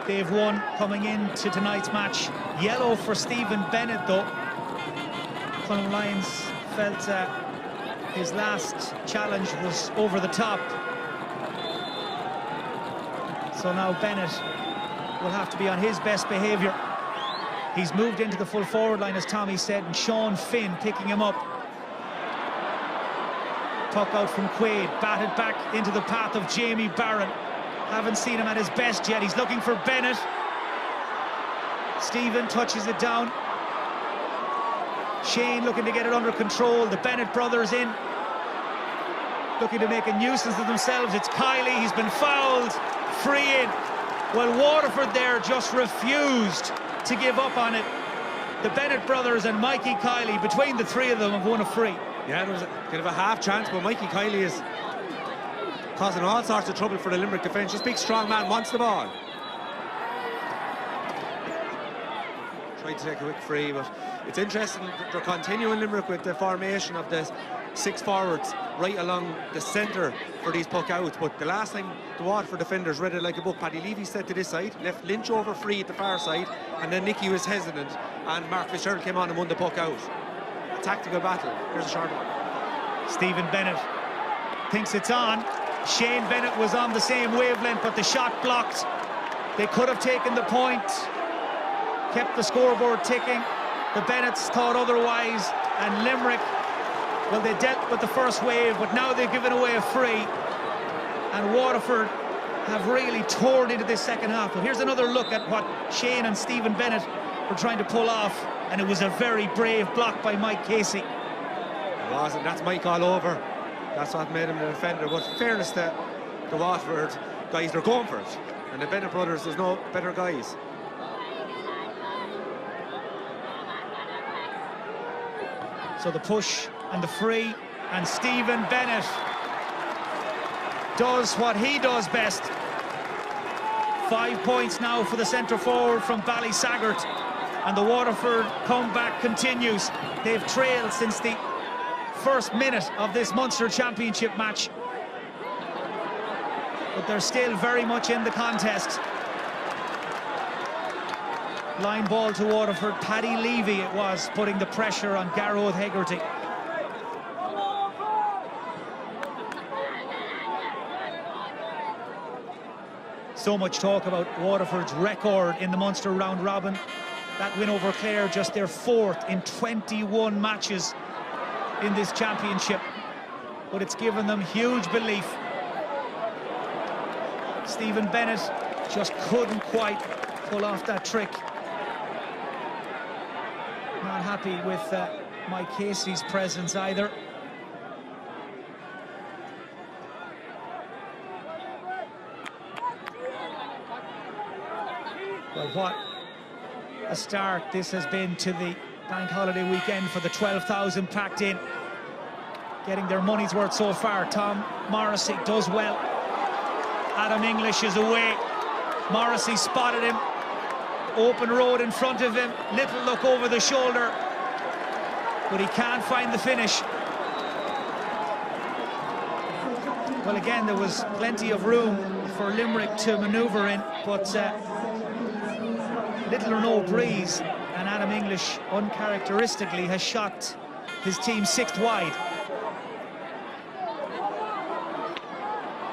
they've won coming into tonight's match. Yellow for Stephen Bennett, though. Cullum Lyons felt his last challenge was over the top. So now Bennett will have to be on his best behaviour. He's moved into the full forward line, as Tommy said, and Sean Finn picking him up. Puck out from Quaid, batted back into the path of Jamie Barron. Haven't seen him at his best yet. He's looking for Bennett. Stephen touches it down. Shane looking to get it under control. The Bennett brothers in. looking to make a nuisance of themselves. It's Kiley, he's been fouled, free in. Well, Waterford there just refused to give up on it. The Bennett brothers and Mikey Kiley, between the three of them, have won a free. Yeah, there was a bit of a half chance, but Mikey Kiley is causing all sorts of trouble for the Limerick defence. This big strong man wants the ball. Tried to take a quick free, but it's interesting that they're continuing Limerick with the formation of the 6 forwards right along the centre for these puck outs. But the last time the Waterford defenders read it like a book, Paddy Levy stepped to this side, left Lynch over free at the far side, and then Nicky was hesitant, and Mark Fitzgerald came on and won the puck out. A tactical battle. Here's a short one. Stephen Bennett thinks it's on. Shane Bennett was on the same wavelength, but the shot blocked. They could have taken the point, kept the scoreboard ticking. The Bennetts thought otherwise, and Limerick, well, they dealt with the first wave, but now they've given away a free, and Waterford have really torn into this second half. But here's another look at what Shane and Stephen Bennett were trying to pull off, and it was a very brave block by Mike Casey. It wasn't. That's Mike all over. That's what made him the defender. But in fairness to the Waterford guys, they're going for it. And the Bennett brothers, there's no better guys. So the push and the free, and Stephen Bennett does what he does best. 5 points now for the centre forward from Ballysaggart, and the Waterford comeback continues. They've trailed since the first minute of this Munster Championship match, but they're still very much in the contest. Line ball to Waterford. Paddy Levy it was, putting the pressure on Garrod Hegarty. So much talk about Waterford's record in the Munster round robin. That win over Clare, just their 4th in 21 matches in this championship, but it's given them huge belief. Stephen Bennett just couldn't quite pull off that trick. Not happy with Mike Casey's presence either. Well, what a start this has been to the bank holiday weekend for the 12,000 packed in. Getting their money's worth so far. Tom Morrissey does well. Adam English is away. Morrissey spotted him. Open road in front of him. Little look over the shoulder, but he can't find the finish. Well, again, there was plenty of room for Limerick to manoeuvre in, but little or no breeze, and Adam English uncharacteristically has shot his team 6th wide.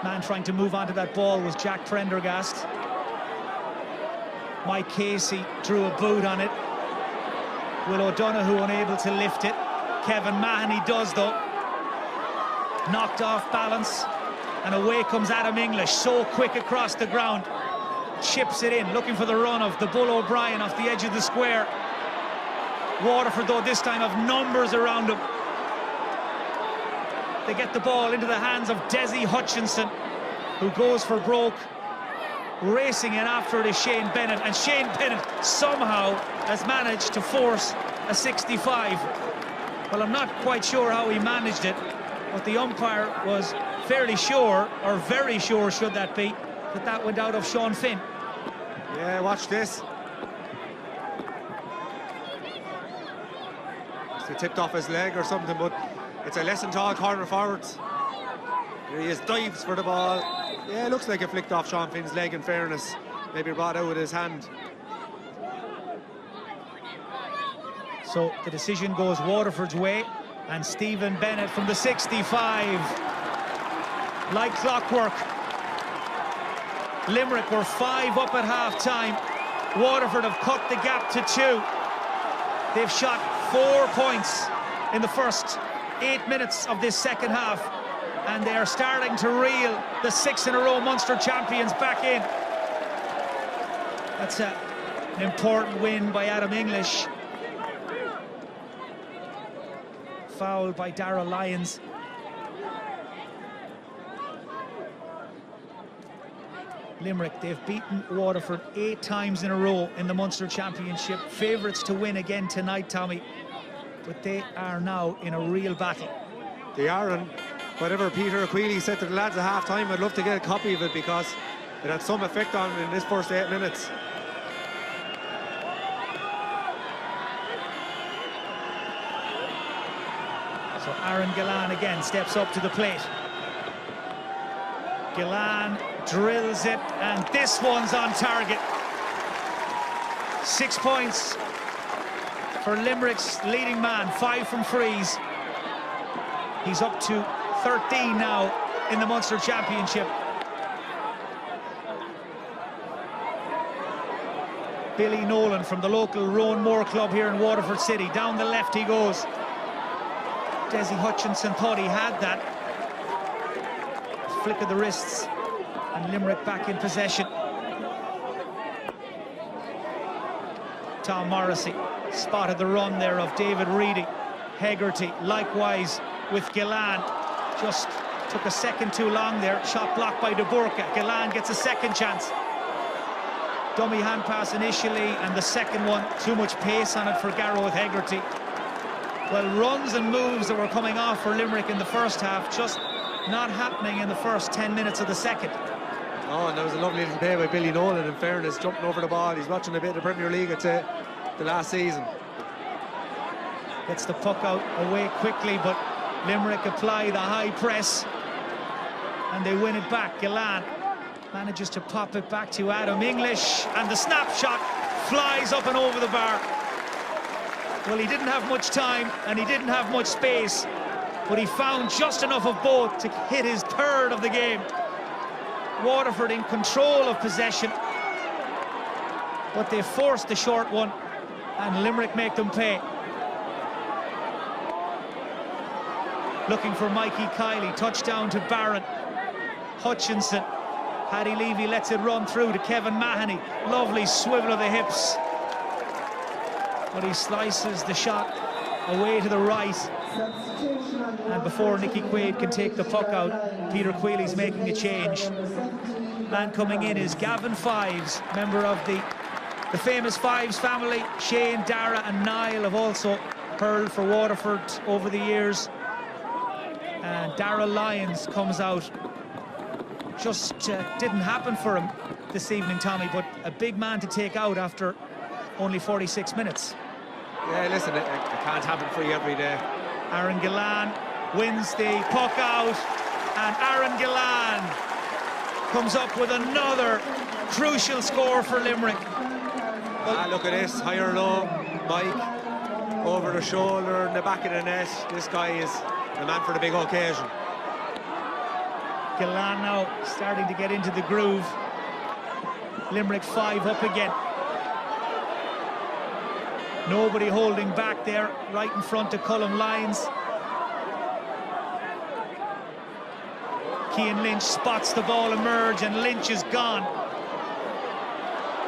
Man trying to move onto that ball was Jack Prendergast. Mike Casey drew a boot on it. Will O'Donoghue unable to lift it. Kevin Mahoney does though. Knocked off balance, and away comes Adam English, so quick across the ground. Chips it in, looking for the run of the Bull O'Brien off the edge of the square. Waterford though this time have numbers around them. They get the ball into the hands of Desi Hutchinson, who goes for broke. Racing in after it is Shane Bennett, and Shane Bennett somehow has managed to force a 65. Well, I'm not quite sure how he managed it, but the umpire was fairly sure, or very sure should that be, that that went out of Sean Finn. Yeah, watch this. He tipped off his leg or something, but it's a lesson to all corner forwards. Here he is, dives for the ball. Yeah, looks like it flicked off Sean Finn's leg, in fairness. Maybe brought out with his hand. So the decision goes Waterford's way, and Stephen Bennett from the 65. Like clockwork. Limerick were 5 up at half-time. Waterford have cut the gap to 2. They've shot 4 points in the first 8 minutes of this second half, and they are starting to reel the 6 in a row Munster champions back in. That's an important win by Adam English. Fouled by Darragh Lyons. Limerick, they've beaten Waterford 8 times in a row in the Munster Championship. Favourites to win again tonight, Tommy. But they are now in a real battle. They are, and whatever Peter Queally said to the lads at half-time, I'd love to get a copy of it because it had some effect on them in this first 8 minutes. So Aaron Gillan again steps up to the plate. Gillan drills it, and this one's on target. 6 points for Limerick's leading man, 5 from frees. He's up to 13 now in the Munster Championship. Billy Nolan from the local Rowan Moore club here in Waterford City. Down the left he goes. Desi Hutchinson thought he had that. Flick of the wrists, and Limerick back in possession. Tom Morrissey spotted the run there of David Reedy. Hegarty likewise with Gillan. Just took a second too long there. Shot blocked by De Burka. Gillan gets a second chance. Dummy hand pass initially, and the second one, too much pace on it for Gareth Hegarty. Well, runs and moves that were coming off for Limerick in the first half, just not happening in the first 10 minutes of the second. Oh, and that was a lovely little play by Billy Nolan, in fairness, jumping over the ball. He's watching a bit of the Premier League, I'd say, the last season. Gets the puck out away quickly, but Limerick apply the high press, and they win it back. Gillan manages to pop it back to Adam English, and the snapshot flies up and over the bar. Well, he didn't have much time, and he didn't have much space, but he found just enough of both to hit his third of the game. Waterford in control of possession, but they forced the short one, and Limerick make them pay. Looking for Mikey Kiley, touchdown to Barron. Hutchinson, Paddy Levy lets it run through to Kevin Mahoney. Lovely swivel of the hips, but he slices the shot away to the right. And before Nicky Quaid can take the puck out, Peter Quealy's making a change. Man coming in is Gavin Fives, member of the famous Fives family. Shane, Dara and Niall have also hurled for Waterford over the years. And Dara Lyons comes out. Just didn't happen for him this evening, Tommy, but a big man to take out after only 46 minutes. Yeah, listen, it can't happen for you every day. Aaron Gillan wins the puck out, and Aaron Gillan comes up with another crucial score for Limerick. Look at this, high or low, Mike, over the shoulder, in the back of the net. This guy is the man for the big occasion. Gillan now starting to get into the groove. Limerick 5 up again. Nobody holding back there, right in front of Cullum Lyons. Cian Lynch spots the ball emerge, and Lynch is gone.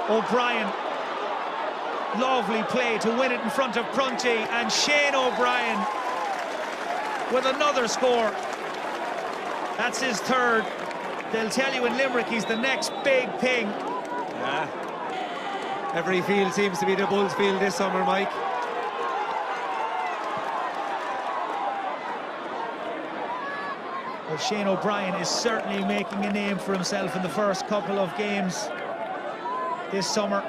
O'Brien, lovely play to win it in front of Prunty, and Shane O'Brien with another score. That's his third. They'll tell you in Limerick he's the next big thing. Yeah. Every field seems to be the Bulls field this summer, Mike. Well, Shane O'Brien is certainly making a name for himself in the first couple of games this summer.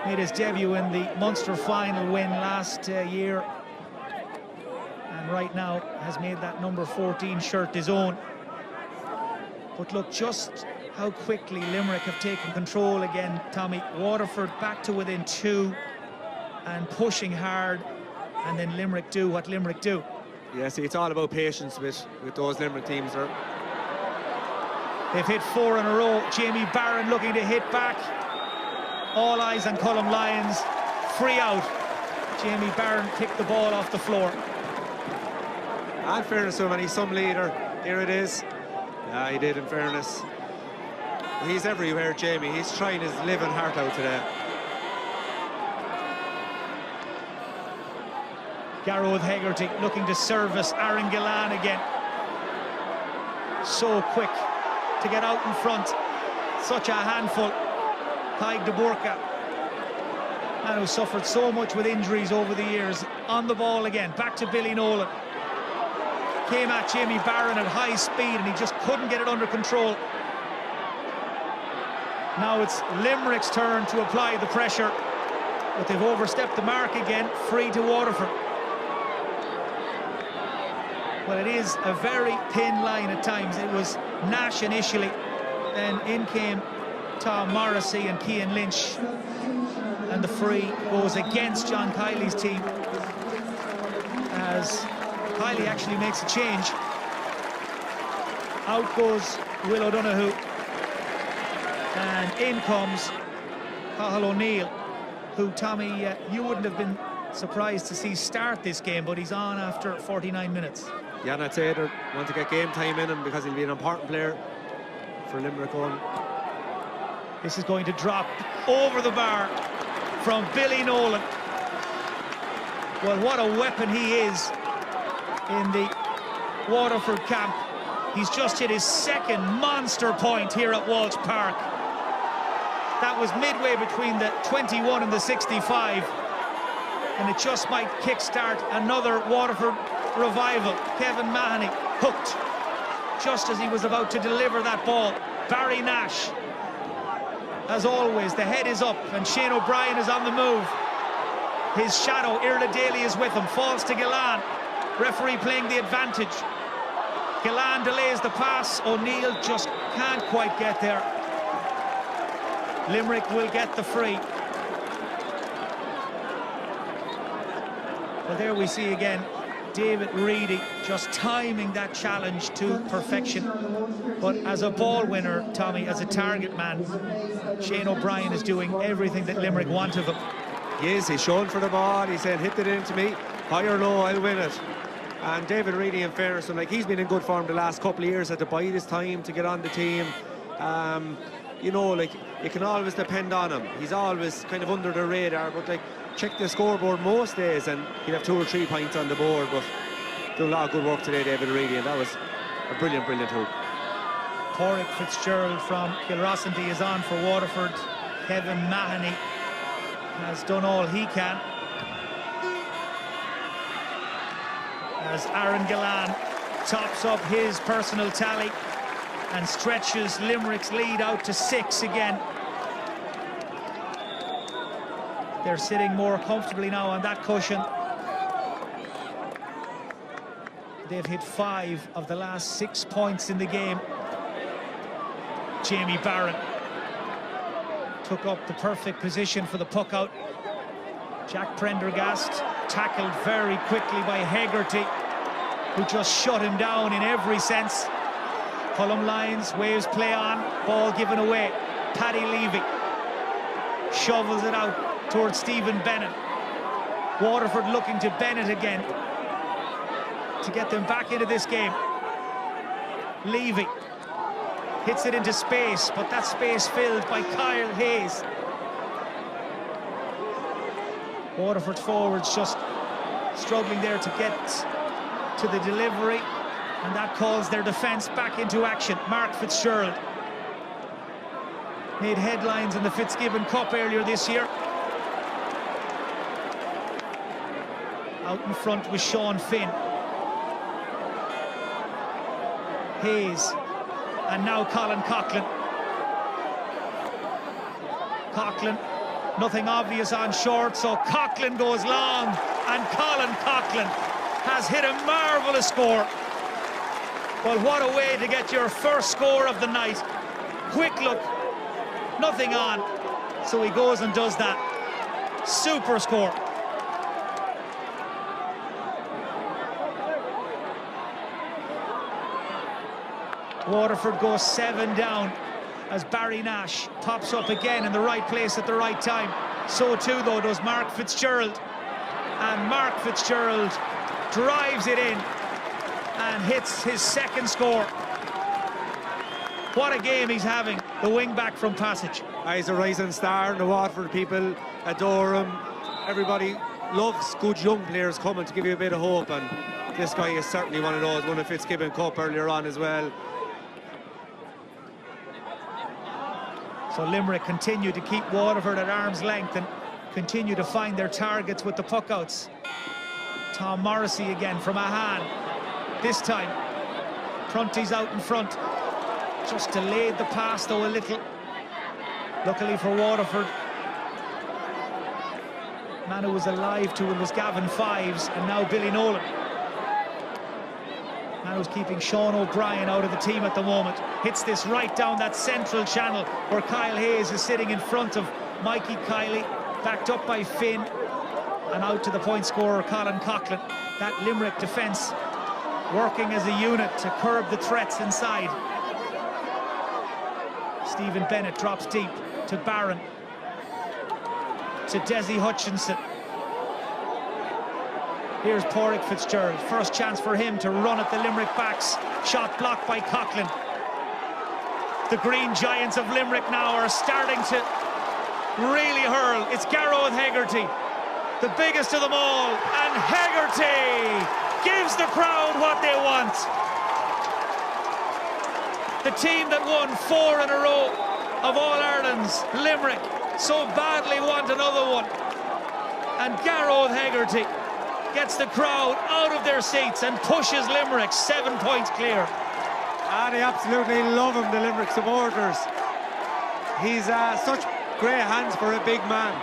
Made his debut in the Munster final win last year, and right now has made that number 14 shirt his own. But look just how quickly Limerick have taken control again, Tommy. Waterford back to within 2 and pushing hard, and then Limerick do what Limerick do. Yeah, see, it's all about patience with those Limerick teams. They've hit 4 in a row. Jamie Barron looking to hit back. All eyes on Cullum Lyons. Free out. Jamie Barron picked the ball off the floor. In fairness to him, and he's some leader. Here it is. Yeah, he did, in fairness. He's everywhere, Jamie. He's trying his living heart out today. Gareth Hegarty looking to service Aaron Gillan again. So quick to get out in front. Such a handful. Taig de Burka, man who suffered so much with injuries over the years. On the ball again, back to Billy Nolan. Came at Jamie Barron at high speed and he just couldn't get it under control. Now it's Limerick's turn to apply the pressure, but they've overstepped the mark again. Free to Waterford. Well, it is a very thin line at times. It was Nash initially, then in came Tom Morrissey and Cian Lynch, and the free goes against John Kiley's team as Kiley actually makes a change. Out goes Will O'Donoghue and in comes Cathal O'Neill, who, Tommy, you wouldn't have been surprised to see start this game, but he's on after 49 minutes. Yeah, and I'd say they want to get game time in him because he'll be an important player for Limerick on. This is going to drop over the bar from Billy Nolan. Well, what a weapon he is in the Waterford camp. He's just hit his second monster point here at Walsh Park. That was midway between the 21 and the 65, and it just might kickstart another Waterford revival. Kevin Mahoney hooked just as he was about to deliver that ball. Barry Nash, as always, the head is up and Shane O'Brien is on the move. His shadow, Irla Daly, is with him. Falls to Gillan. Referee playing the advantage. Gillan delays the pass. O'Neill just can't quite get there. Limerick will get the free. Well, there we see again David Reedy just timing that challenge to perfection. But as a ball winner, Tommy, as a target man, Shane O'Brien is doing everything that Limerick want of him. He is, he's shown for the ball, he's saying hit it into me, high or low, I'll win it. And David Reedy, in fairness, like, he's been in good form the last couple of years, had to bide his time to get on the team. You know, like, you can always depend on him. He's always kind of under the radar, but like, check the scoreboard most days and he'll have 2 or 3 points on the board. But doing a lot of good work today, David Reedy, and that was a brilliant hook. Pádraig Fitzgerald from Kilrossenty is on for Waterford. Kevin Mahoney has done all he can, as Aaron Gillan tops up his personal tally and stretches Limerick's lead out to 6 again. They're sitting more comfortably now on that cushion. They've hit 5 of the last 6 points in the game. Jamie Barron took up the perfect position for the puck out. Jack Prendergast tackled very quickly by Hegarty, who just shut him down in every sense. Cullum Lyons waves play on, ball given away. Paddy Levy shovels it out towards Stephen Bennett. Waterford looking to Bennett again to get them back into this game. Levy hits it into space, but that space filled by Kyle Hayes. Waterford's forwards just struggling there to get to the delivery, and that calls their defence back into action. Mark Fitzgerald made headlines in the Fitzgibbon Cup earlier this year. Out in front was Sean Finn. Hayes, and now Colin Coughlin. Coughlin, nothing obvious on short, so Coughlin goes long, and Colin Coughlin has hit a marvellous score. Well, what a way to get your first score of the night. Quick look, nothing on, so he goes and does that. Super score. Waterford goes 7 down as Barry Nash pops up again in the right place at the right time. So too, though, does Mark Fitzgerald. And Mark Fitzgerald drives it in and hits his second score. What a game he's having, the wing-back from Passage. He's a rising star, and the Waterford people adore him. Everybody loves good young players coming to give you a bit of hope, and this guy is certainly one of those. Won a Fitzgibbon Cup earlier on as well. So Limerick continue to keep Waterford at arm's length and continue to find their targets with the puckouts. Tom Morrissey again from Ahan. This time, Prunty's out in front. Just delayed the pass though a little. Luckily for Waterford, man who was alive to it was Gavin Fives, and now Billy Nolan. Man who's keeping Sean O'Brien out of the team at the moment. Hits this right down that central channel where Kyle Hayes is sitting in front of Mikey Kiley, backed up by Finn, and out to the point scorer Colin Coughlin. That Limerick defence working as a unit to curb the threats inside. Stephen Bennett drops deep to Barron, to Desi Hutchinson. Here's Pádraig Fitzgerald, first chance for him to run at the Limerick backs. Shot blocked by Coughlin. The Green Giants of Limerick now are starting to really hurl. It's Garrod Hegarty, the biggest of them all, and Hegarty gives the crowd what they want. The team that won 4 in a row of All-Irelands, Limerick, so badly want another one. And Garrod Hegarty gets the crowd out of their seats and pushes Limerick 7 points clear. They absolutely love him, the Limerick supporters. He's such great hands for a big man.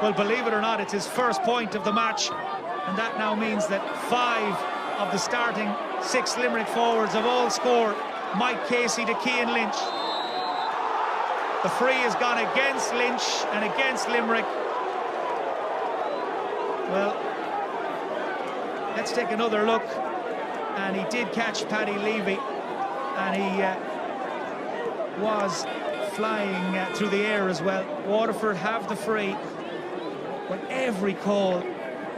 Well, believe it or not, it's his first point of the match, and that now means that 5 of the starting 6 Limerick forwards have all scored. Mike Casey to Cian Lynch. The free has gone against Lynch and against Limerick. Well, let's take another look. And he did catch Paddy Levy, and he was flying through the air as well. Waterford have the free, but every call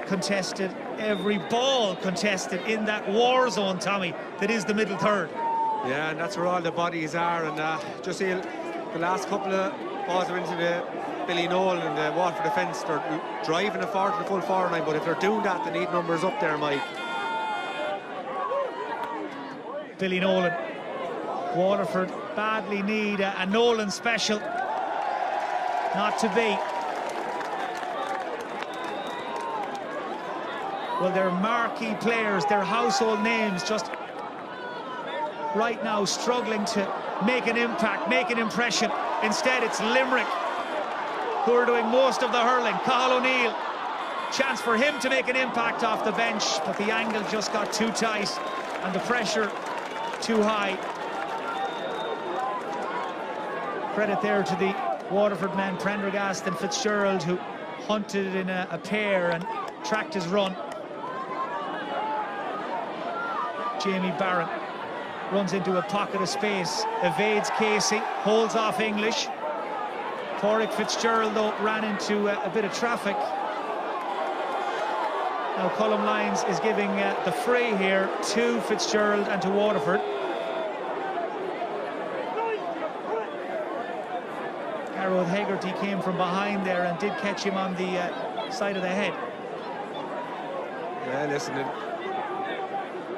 contested, every ball contested in that war zone, Tommy, that is the middle third. Yeah, and that's where all the bodies are. And just see the last couple of balls are into the Billy Nolan and the Waterford defence. They're driving it forward to the full forward line, but if they're doing that, they need numbers up there, Mike. Billy Nolan. Waterford badly need a Nolan special. Not to be. Well, they're marquee players, they're household names, just right now struggling to make an impact, make an impression. Instead, it's Limerick who are doing most of the hurling. Cathal O'Neill, chance for him to make an impact off the bench, but the angle just got too tight and the pressure too high. Credit there to the Waterford men, Prendergast and Fitzgerald, who hunted in a pair and tracked his run. Jamie Barron runs into a pocket of space, evades Casey, holds off English. Pádraig Fitzgerald, though, ran into a bit of traffic. Now Colm Lyons is giving the free here to Fitzgerald and to Waterford. Garrod Hegarty came from behind there and did catch him on the side of the head. Yeah, listen, in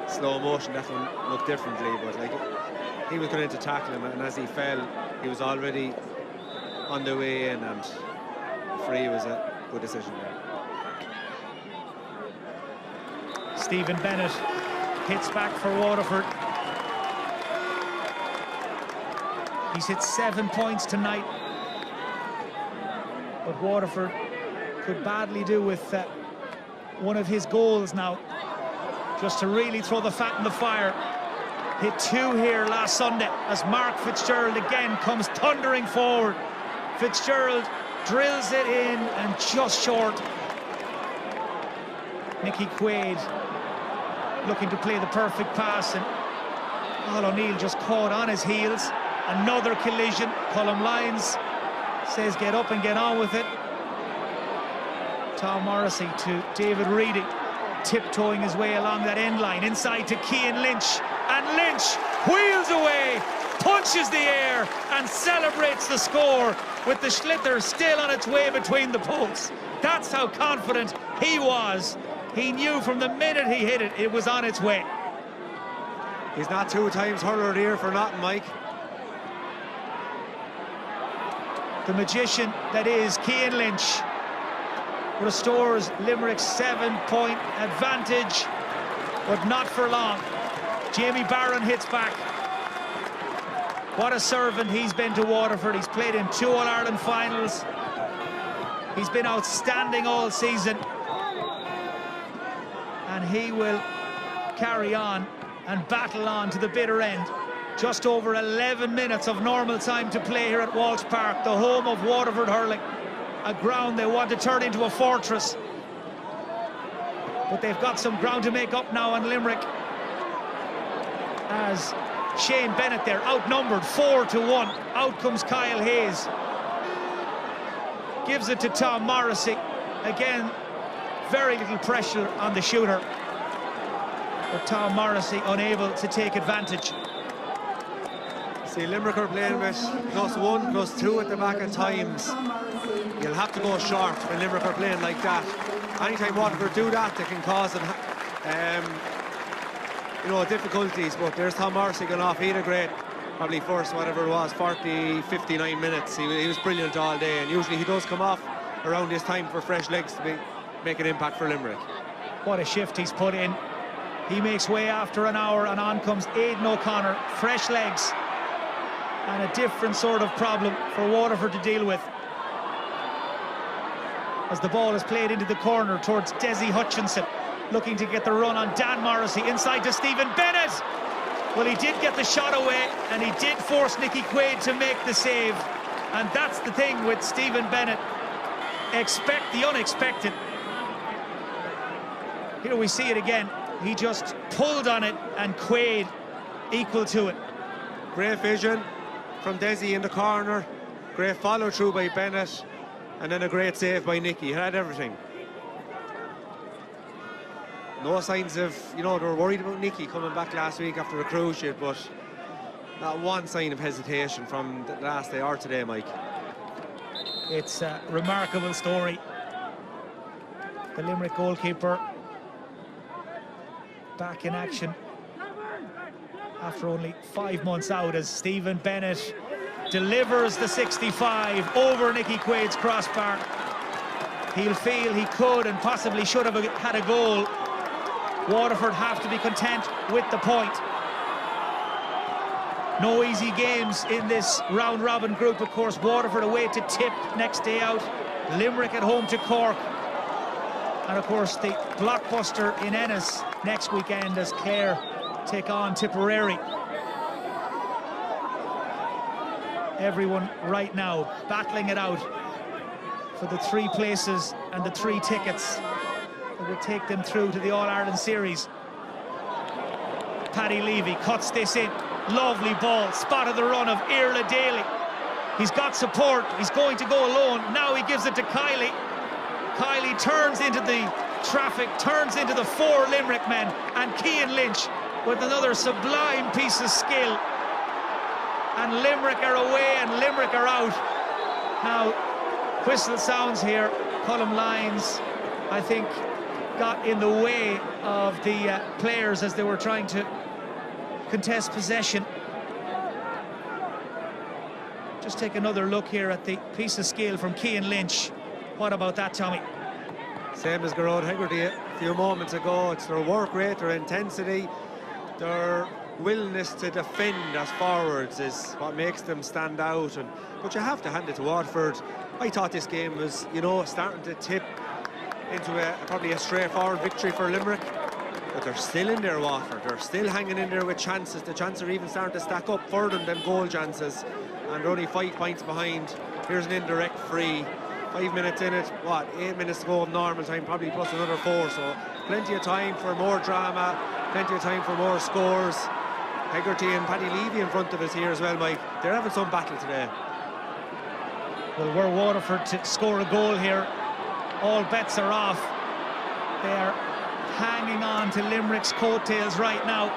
slow motion that one looked differently, but like he was going to tackle him, and as he fell, he was already on the way in, and the free was a good decision there. Stephen Bennett hits back for Waterford. He's hit 7 points tonight, but Waterford could badly do with one of his goals now, just to really throw the fat in the fire. Hit 2 here last Sunday as Mark Fitzgerald again comes thundering forward. Fitzgerald drills it in and just short. Nicky Quaid looking to play the perfect pass, and Cathal O'Neill just caught on his heels. Another collision. Colm Lyons says get up and get on with it. Tom Morrissey to David Reedy, tiptoeing his way along that end line, inside to Cian Lynch, and Lynch wheels away, punches the air and celebrates the score with the Schlitter still on its way between the posts. That's how confident he was. He knew from the minute he hit it, it was on its way. He's not 2 times hurler here for nothing, Mike. The magician that is Cian Lynch restores Limerick's 7-point advantage, but not for long. Jamie Barron hits back. What a servant he's been to Waterford. He's played in 2 All-Ireland finals. He's been outstanding all season. And he will carry on and battle on to the bitter end. Just over 11 minutes of normal time to play here at Walsh Park, the home of Waterford hurling. A ground they want to turn into a fortress. But they've got some ground to make up now on Limerick. As Shane Bennett there, outnumbered 4-1. Out comes Kyle Hayes. Gives it to Tom Morrissey. Again, very little pressure on the shooter. But Tom Morrissey unable to take advantage. See, Limerick are playing with +1, +2 at the back at times. You'll have to go short when Limerick are playing like that. Anytime Waterford do that, they can cause them, you know, difficulties. But there's Tom Morrissey going off. He had a great, probably first, whatever it was, 40, 59 minutes. He was brilliant all day, and usually he does come off around this time for fresh legs to make an impact for Limerick. What a shift he's put in. He makes way after an hour, and on comes Aidan O'Connor. Fresh legs. And a different sort of problem for Waterford to deal with. As the ball is played into the corner towards Desi Hutchinson, looking to get the run on Dan Morrissey, inside to Stephen Bennett. Well, he did get the shot away, and he did force Nicky Quaid to make the save. And that's the thing with Stephen Bennett. Expect the unexpected. Here we see it again. He just pulled on it, and Quaid equal to it. Great vision from Desi in the corner. Great follow through by Bennett. And then a great save by Nicky. He had everything. No signs of, you know, they were worried about Nicky coming back last week after a cruise ship, but not one sign of hesitation from the last day or today, Mike. It's a remarkable story. The Limerick goalkeeper back in action after only 5 months out, as Stephen Bennett delivers the 65 over Nicky Quaid's crossbar. He'll feel he could and possibly should have had a goal. Waterford have to be content with the point. No easy games in this round-robin group, of course. Waterford away to Tip next day out. Limerick at home to Cork. And, of course, the blockbuster in Ennis next weekend as Clare take on Tipperary. Everyone right now battling it out for the 3 places and the 3 tickets that will take them through to the All-Ireland Series. Paddy Levy cuts this in. Lovely ball. Spotted the run of Irla Daly. He's got support. He's going to go alone. Now he gives it to Kiley. Kiley turns into the traffic, turns into the 4 Limerick men, and Cian Lynch with another sublime piece of skill. And Limerick are away and Limerick are out. Now, whistle sounds here. Colm Lyons, I think, got in the way of the players as they were trying to contest possession. Just take another look here at the piece of skill from Cian Lynch. What about that, Tommy? Same as Gerard Hegarty a few moments ago. It's their work rate, their intensity, their willingness to defend as forwards is what makes them stand out. But you have to hand it to Waterford. I thought this game was, you know, starting to tip into probably a straightforward victory for Limerick. But they're still in there, Waterford. They're still hanging in there with chances. The chances are even starting to stack up for them, them goal chances. And they're only 5 points behind. Here's an indirect free. 5 minutes in it, what, 8 minutes to go of normal time, probably plus another 4. So plenty of time for more drama, plenty of time for more scores. Hegarty and Paddy Levy in front of us here as well, Mike. They're having some battle today. Well, were Waterford to score a goal here, all bets are off. They're hanging on to Limerick's coattails right now,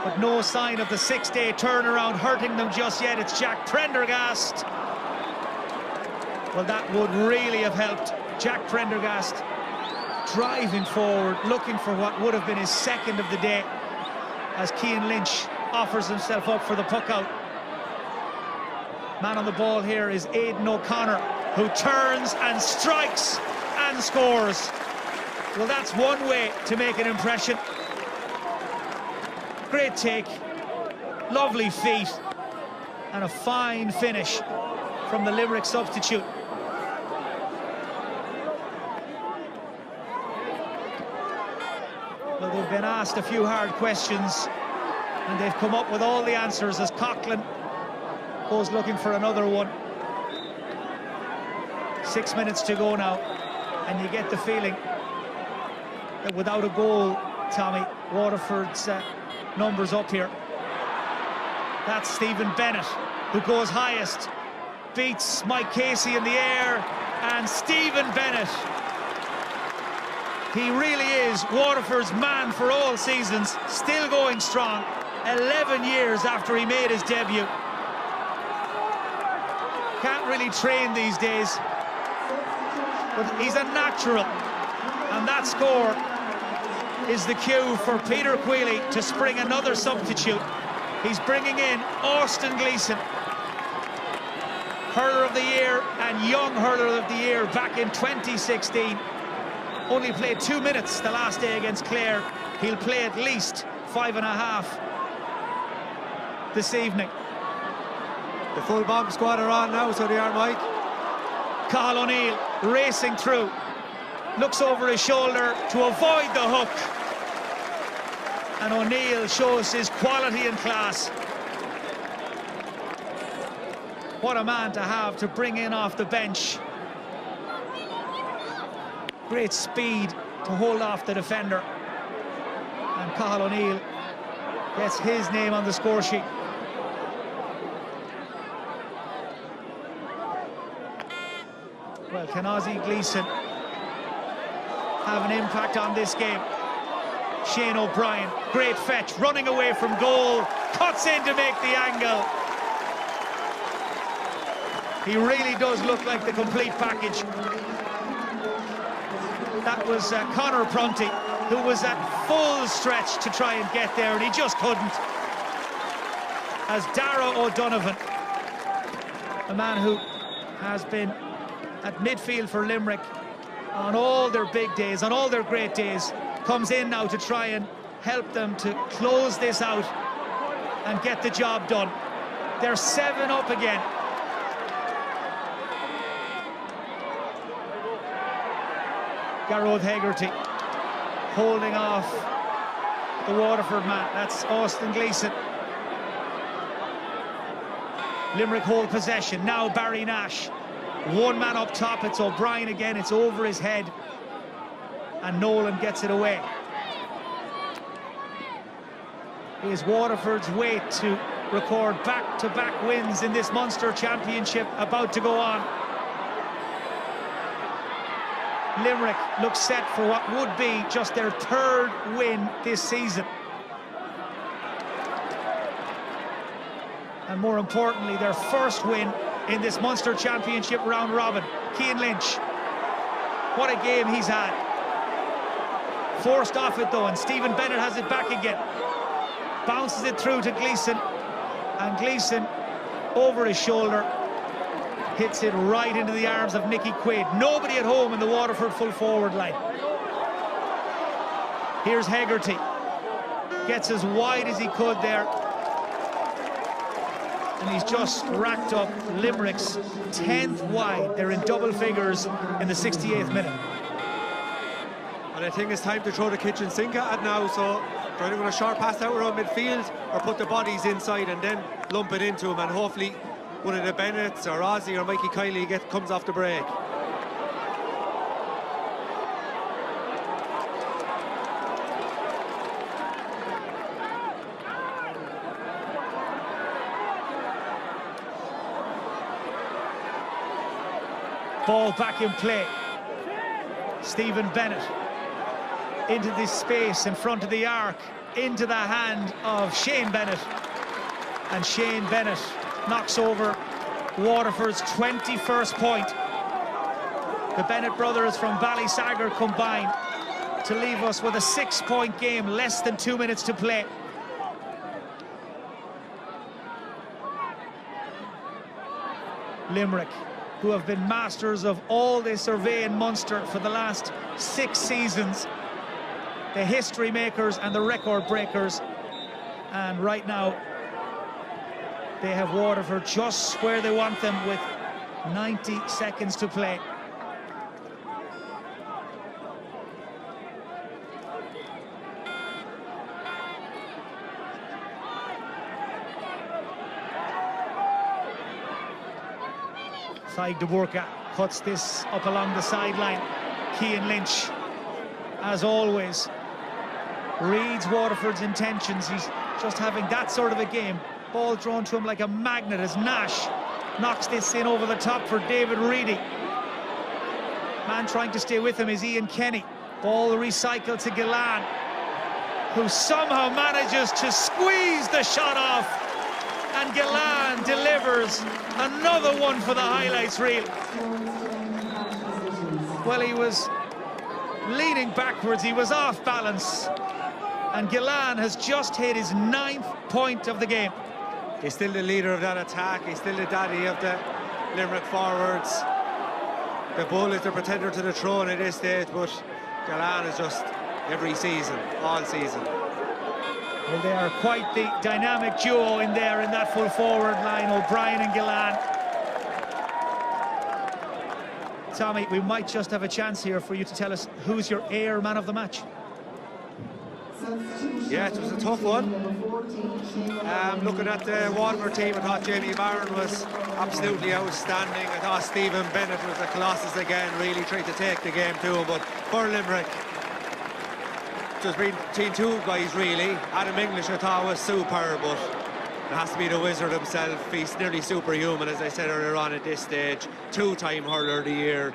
but no sign of the 6-day turnaround hurting them just yet. It's Jack Prendergast. Well, that would really have helped. Jack Prendergast driving forward, looking for what would have been his 2nd of the day, as Cian Lynch offers himself up for the puck out. Man on the ball here is Aidan O'Connor, who turns and strikes and scores. Well, that's one way to make an impression. Great take, lovely feet, and a fine finish from the Limerick substitute. Well, they've been asked a few hard questions, and they've come up with all the answers as Coughlin goes looking for another one. 6 minutes to go now, and you get the feeling that without a goal, Tommy, Waterford's numbers up here. That's Stephen Bennett, who goes highest, beats Mike Casey in the air, and Stephen Bennett, he really is Waterford's man for all seasons, still going strong, 11 years after he made his debut. Can't really train these days, but he's a natural, and that score is the cue for Peter Queally to spring another substitute. He's bringing in Austin Gleeson, hurler of the year and young hurler of the year back in 2016. Only played 2 minutes the last day against Clare. He'll play at least 5.5 this evening. The full bomb squad are on now, so they are, Mike. Cathal O'Neill racing through, looks over his shoulder to avoid the hook, and O'Neill shows his quality and class. What a man to have to bring in off the bench. Great speed to hold off the defender, and Cathal O'Neill gets his name on the score sheet. Well, can Ozzie Gleeson have an impact on this game? Shane O'Brien, great fetch, running away from goal, cuts in to make the angle. He really does look like the complete package. That was Conor Prunty, who was at full stretch to try and get there, and he just couldn't. As Dara O'Donovan, a man who has been at midfield for Limerick on all their big days, on all their great days, comes in now to try and help them to close this out and get the job done. They're 7 up again. Garrod Hegarty holding off the Waterford man. That's Austin Gleeson. Limerick hold possession. Now Barry Nash. One man up top. It's O'Brien again. It's over his head. And Nolan gets it away. Is Waterford's way to record back-to-back wins in this Munster Championship about to go on? Limerick looks set for what would be just their 3rd win this season. And more importantly, their 1st win in this Munster Championship round robin. Cian Lynch, what a game he's had. Forced off it though, and Stephen Bennett has it back again. Bounces it through to Gleeson, and Gleeson over his shoulder hits it right into the arms of Nicky Quaid. Nobody at home in the Waterford full forward line. Here's Hegarty, gets as wide as he could there, and he's just racked up Limerick's 10th wide. They're in double figures in the 68th minute. And I think it's time to throw the kitchen sink at it now, so they're either going to short pass out around midfield or put the bodies inside and then lump it into him, and hopefully one of the Bennetts or Ozzie or Mikey Kiley comes off the break. Ball back in play. Stephen Bennett into this space in front of the arc, into the hand of Shane Bennett, and Shane Bennett knocks over Waterford's 21st point. The Bennett brothers from Ballysagar combine to leave us with a 6-point game, less than 2 minutes to play. Limerick, who have been masters of all they survey in Munster for the last 6 seasons. The history makers and the record breakers. And right now, they have Waterford just where they want them with 90 seconds to play. Side de Burka cuts this up along the sideline. Cian Lynch, as always, reads Waterford's intentions. He's just having that sort of a game. Ball drawn to him like a magnet as Nash knocks this in over the top for David Reedy. Man trying to stay with him is Ian Kenny. Ball recycled to Gillan, who somehow manages to squeeze the shot off. And Gillan delivers another one for the highlights reel. Well, he was leaning backwards, he was off balance, and Gillan has just hit his 9th point of the game. He's still the leader of that attack, he's still the daddy of the Limerick forwards. The Bull is the pretender to the throne at this stage, but Gillan is just every season, all season. Well, they are quite the dynamic duo in there in that full forward line, O'Brien and Gillan. Tommy, we might just have a chance here for you to tell us who's your Ayr man of the match. Yeah, it was a tough one. Looking at the Waterford team, I thought Jamie Barron was absolutely outstanding. I thought Stephen Bennett was a colossus again, really tried to take the game to him, but for Limerick, there's been between 2 guys really. Adam English I thought was superb, but it has to be the wizard himself. He's nearly superhuman, as I said earlier on at this stage. 2-time hurler of the year,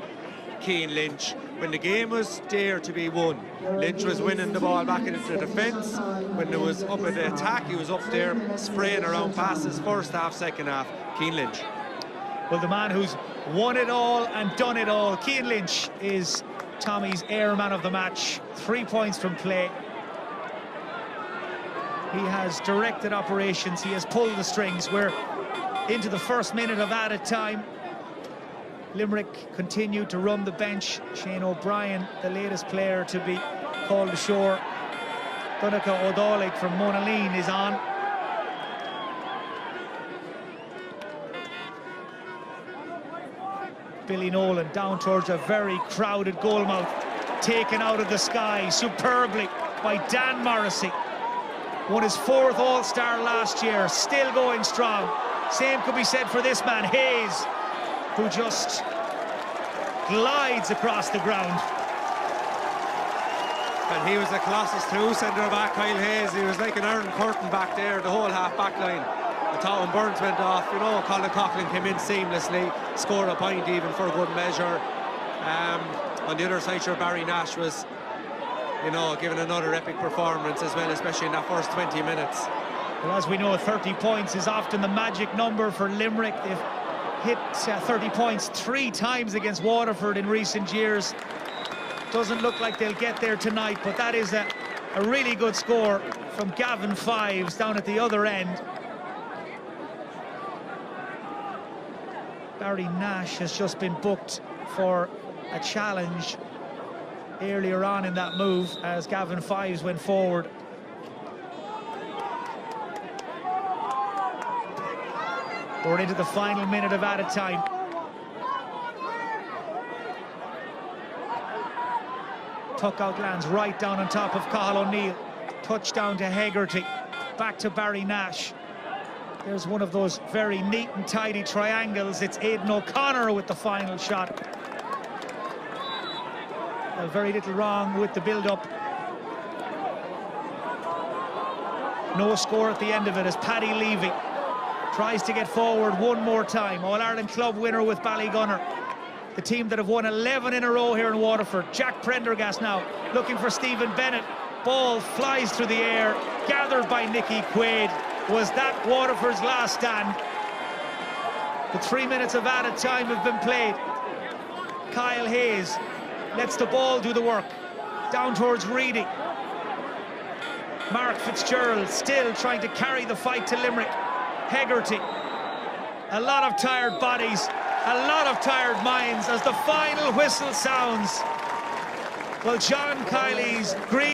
Cian Lynch. When the game was there to be won, Lynch was winning the ball back into the defence. When there was up at the attack, he was up there spraying around passes, first half, second half. Cian Lynch. Well, the man who's won it all and done it all, Cian Lynch, is Tommy's Ayr man of the match. 3 points from play. He has directed operations, he has pulled the strings. We're into the first minute of added time. Limerick continued to run the bench. Shane O'Brien, the latest player to be called ashore. Donica O'Dowlig from Monaleen is on. Billy Nolan down towards a very crowded goalmouth, taken out of the sky superbly by Dan Morrissey. Won his 4th All-Star last year, still going strong. Same could be said for this man, Hayes, who just glides across the ground. And he was a colossus too, centre-back Kyle Hayes. He was like an Aaron Curtin back there, the whole half-back line. I thought when Burns went off, you know, Colin Coughlin came in seamlessly, scored a point even for good measure. On the other side, sure, Barry Nash was, you know, giving another epic performance as well, especially in that first 20 minutes. Well, as we know, 30 points is often the magic number for Limerick. They've hit 30 points 3 times against Waterford in recent years. Doesn't look like they'll get there tonight, but that is a really good score from Gavin Fives down at the other end. Barry Nash has just been booked for a challenge earlier on in that move as Gavin Fives went forward. We're into the final minute of added time. Tuck out lands right down on top of Cathal O'Neill. Touchdown to Hegarty. Back to Barry Nash. There's one of those very neat and tidy triangles. It's Aidan O'Connor with the final shot. Very little wrong with the build-up. No score at the end of it as Paddy Levy tries to get forward one more time. All-Ireland club winner with Ballygunner. The team that have won 11 in a row here in Waterford. Jack Prendergast now looking for Stephen Bennett. Ball flies through the air, gathered by Nicky Quaid. Was that Waterford's last stand? The 3 minutes of added time have been played. Kyle Hayes lets the ball do the work. Down towards Reedy. Mark Fitzgerald still trying to carry the fight to Limerick. Hegarty. A lot of tired bodies A lot of tired minds as the final whistle sounds. Well, John Kiley's green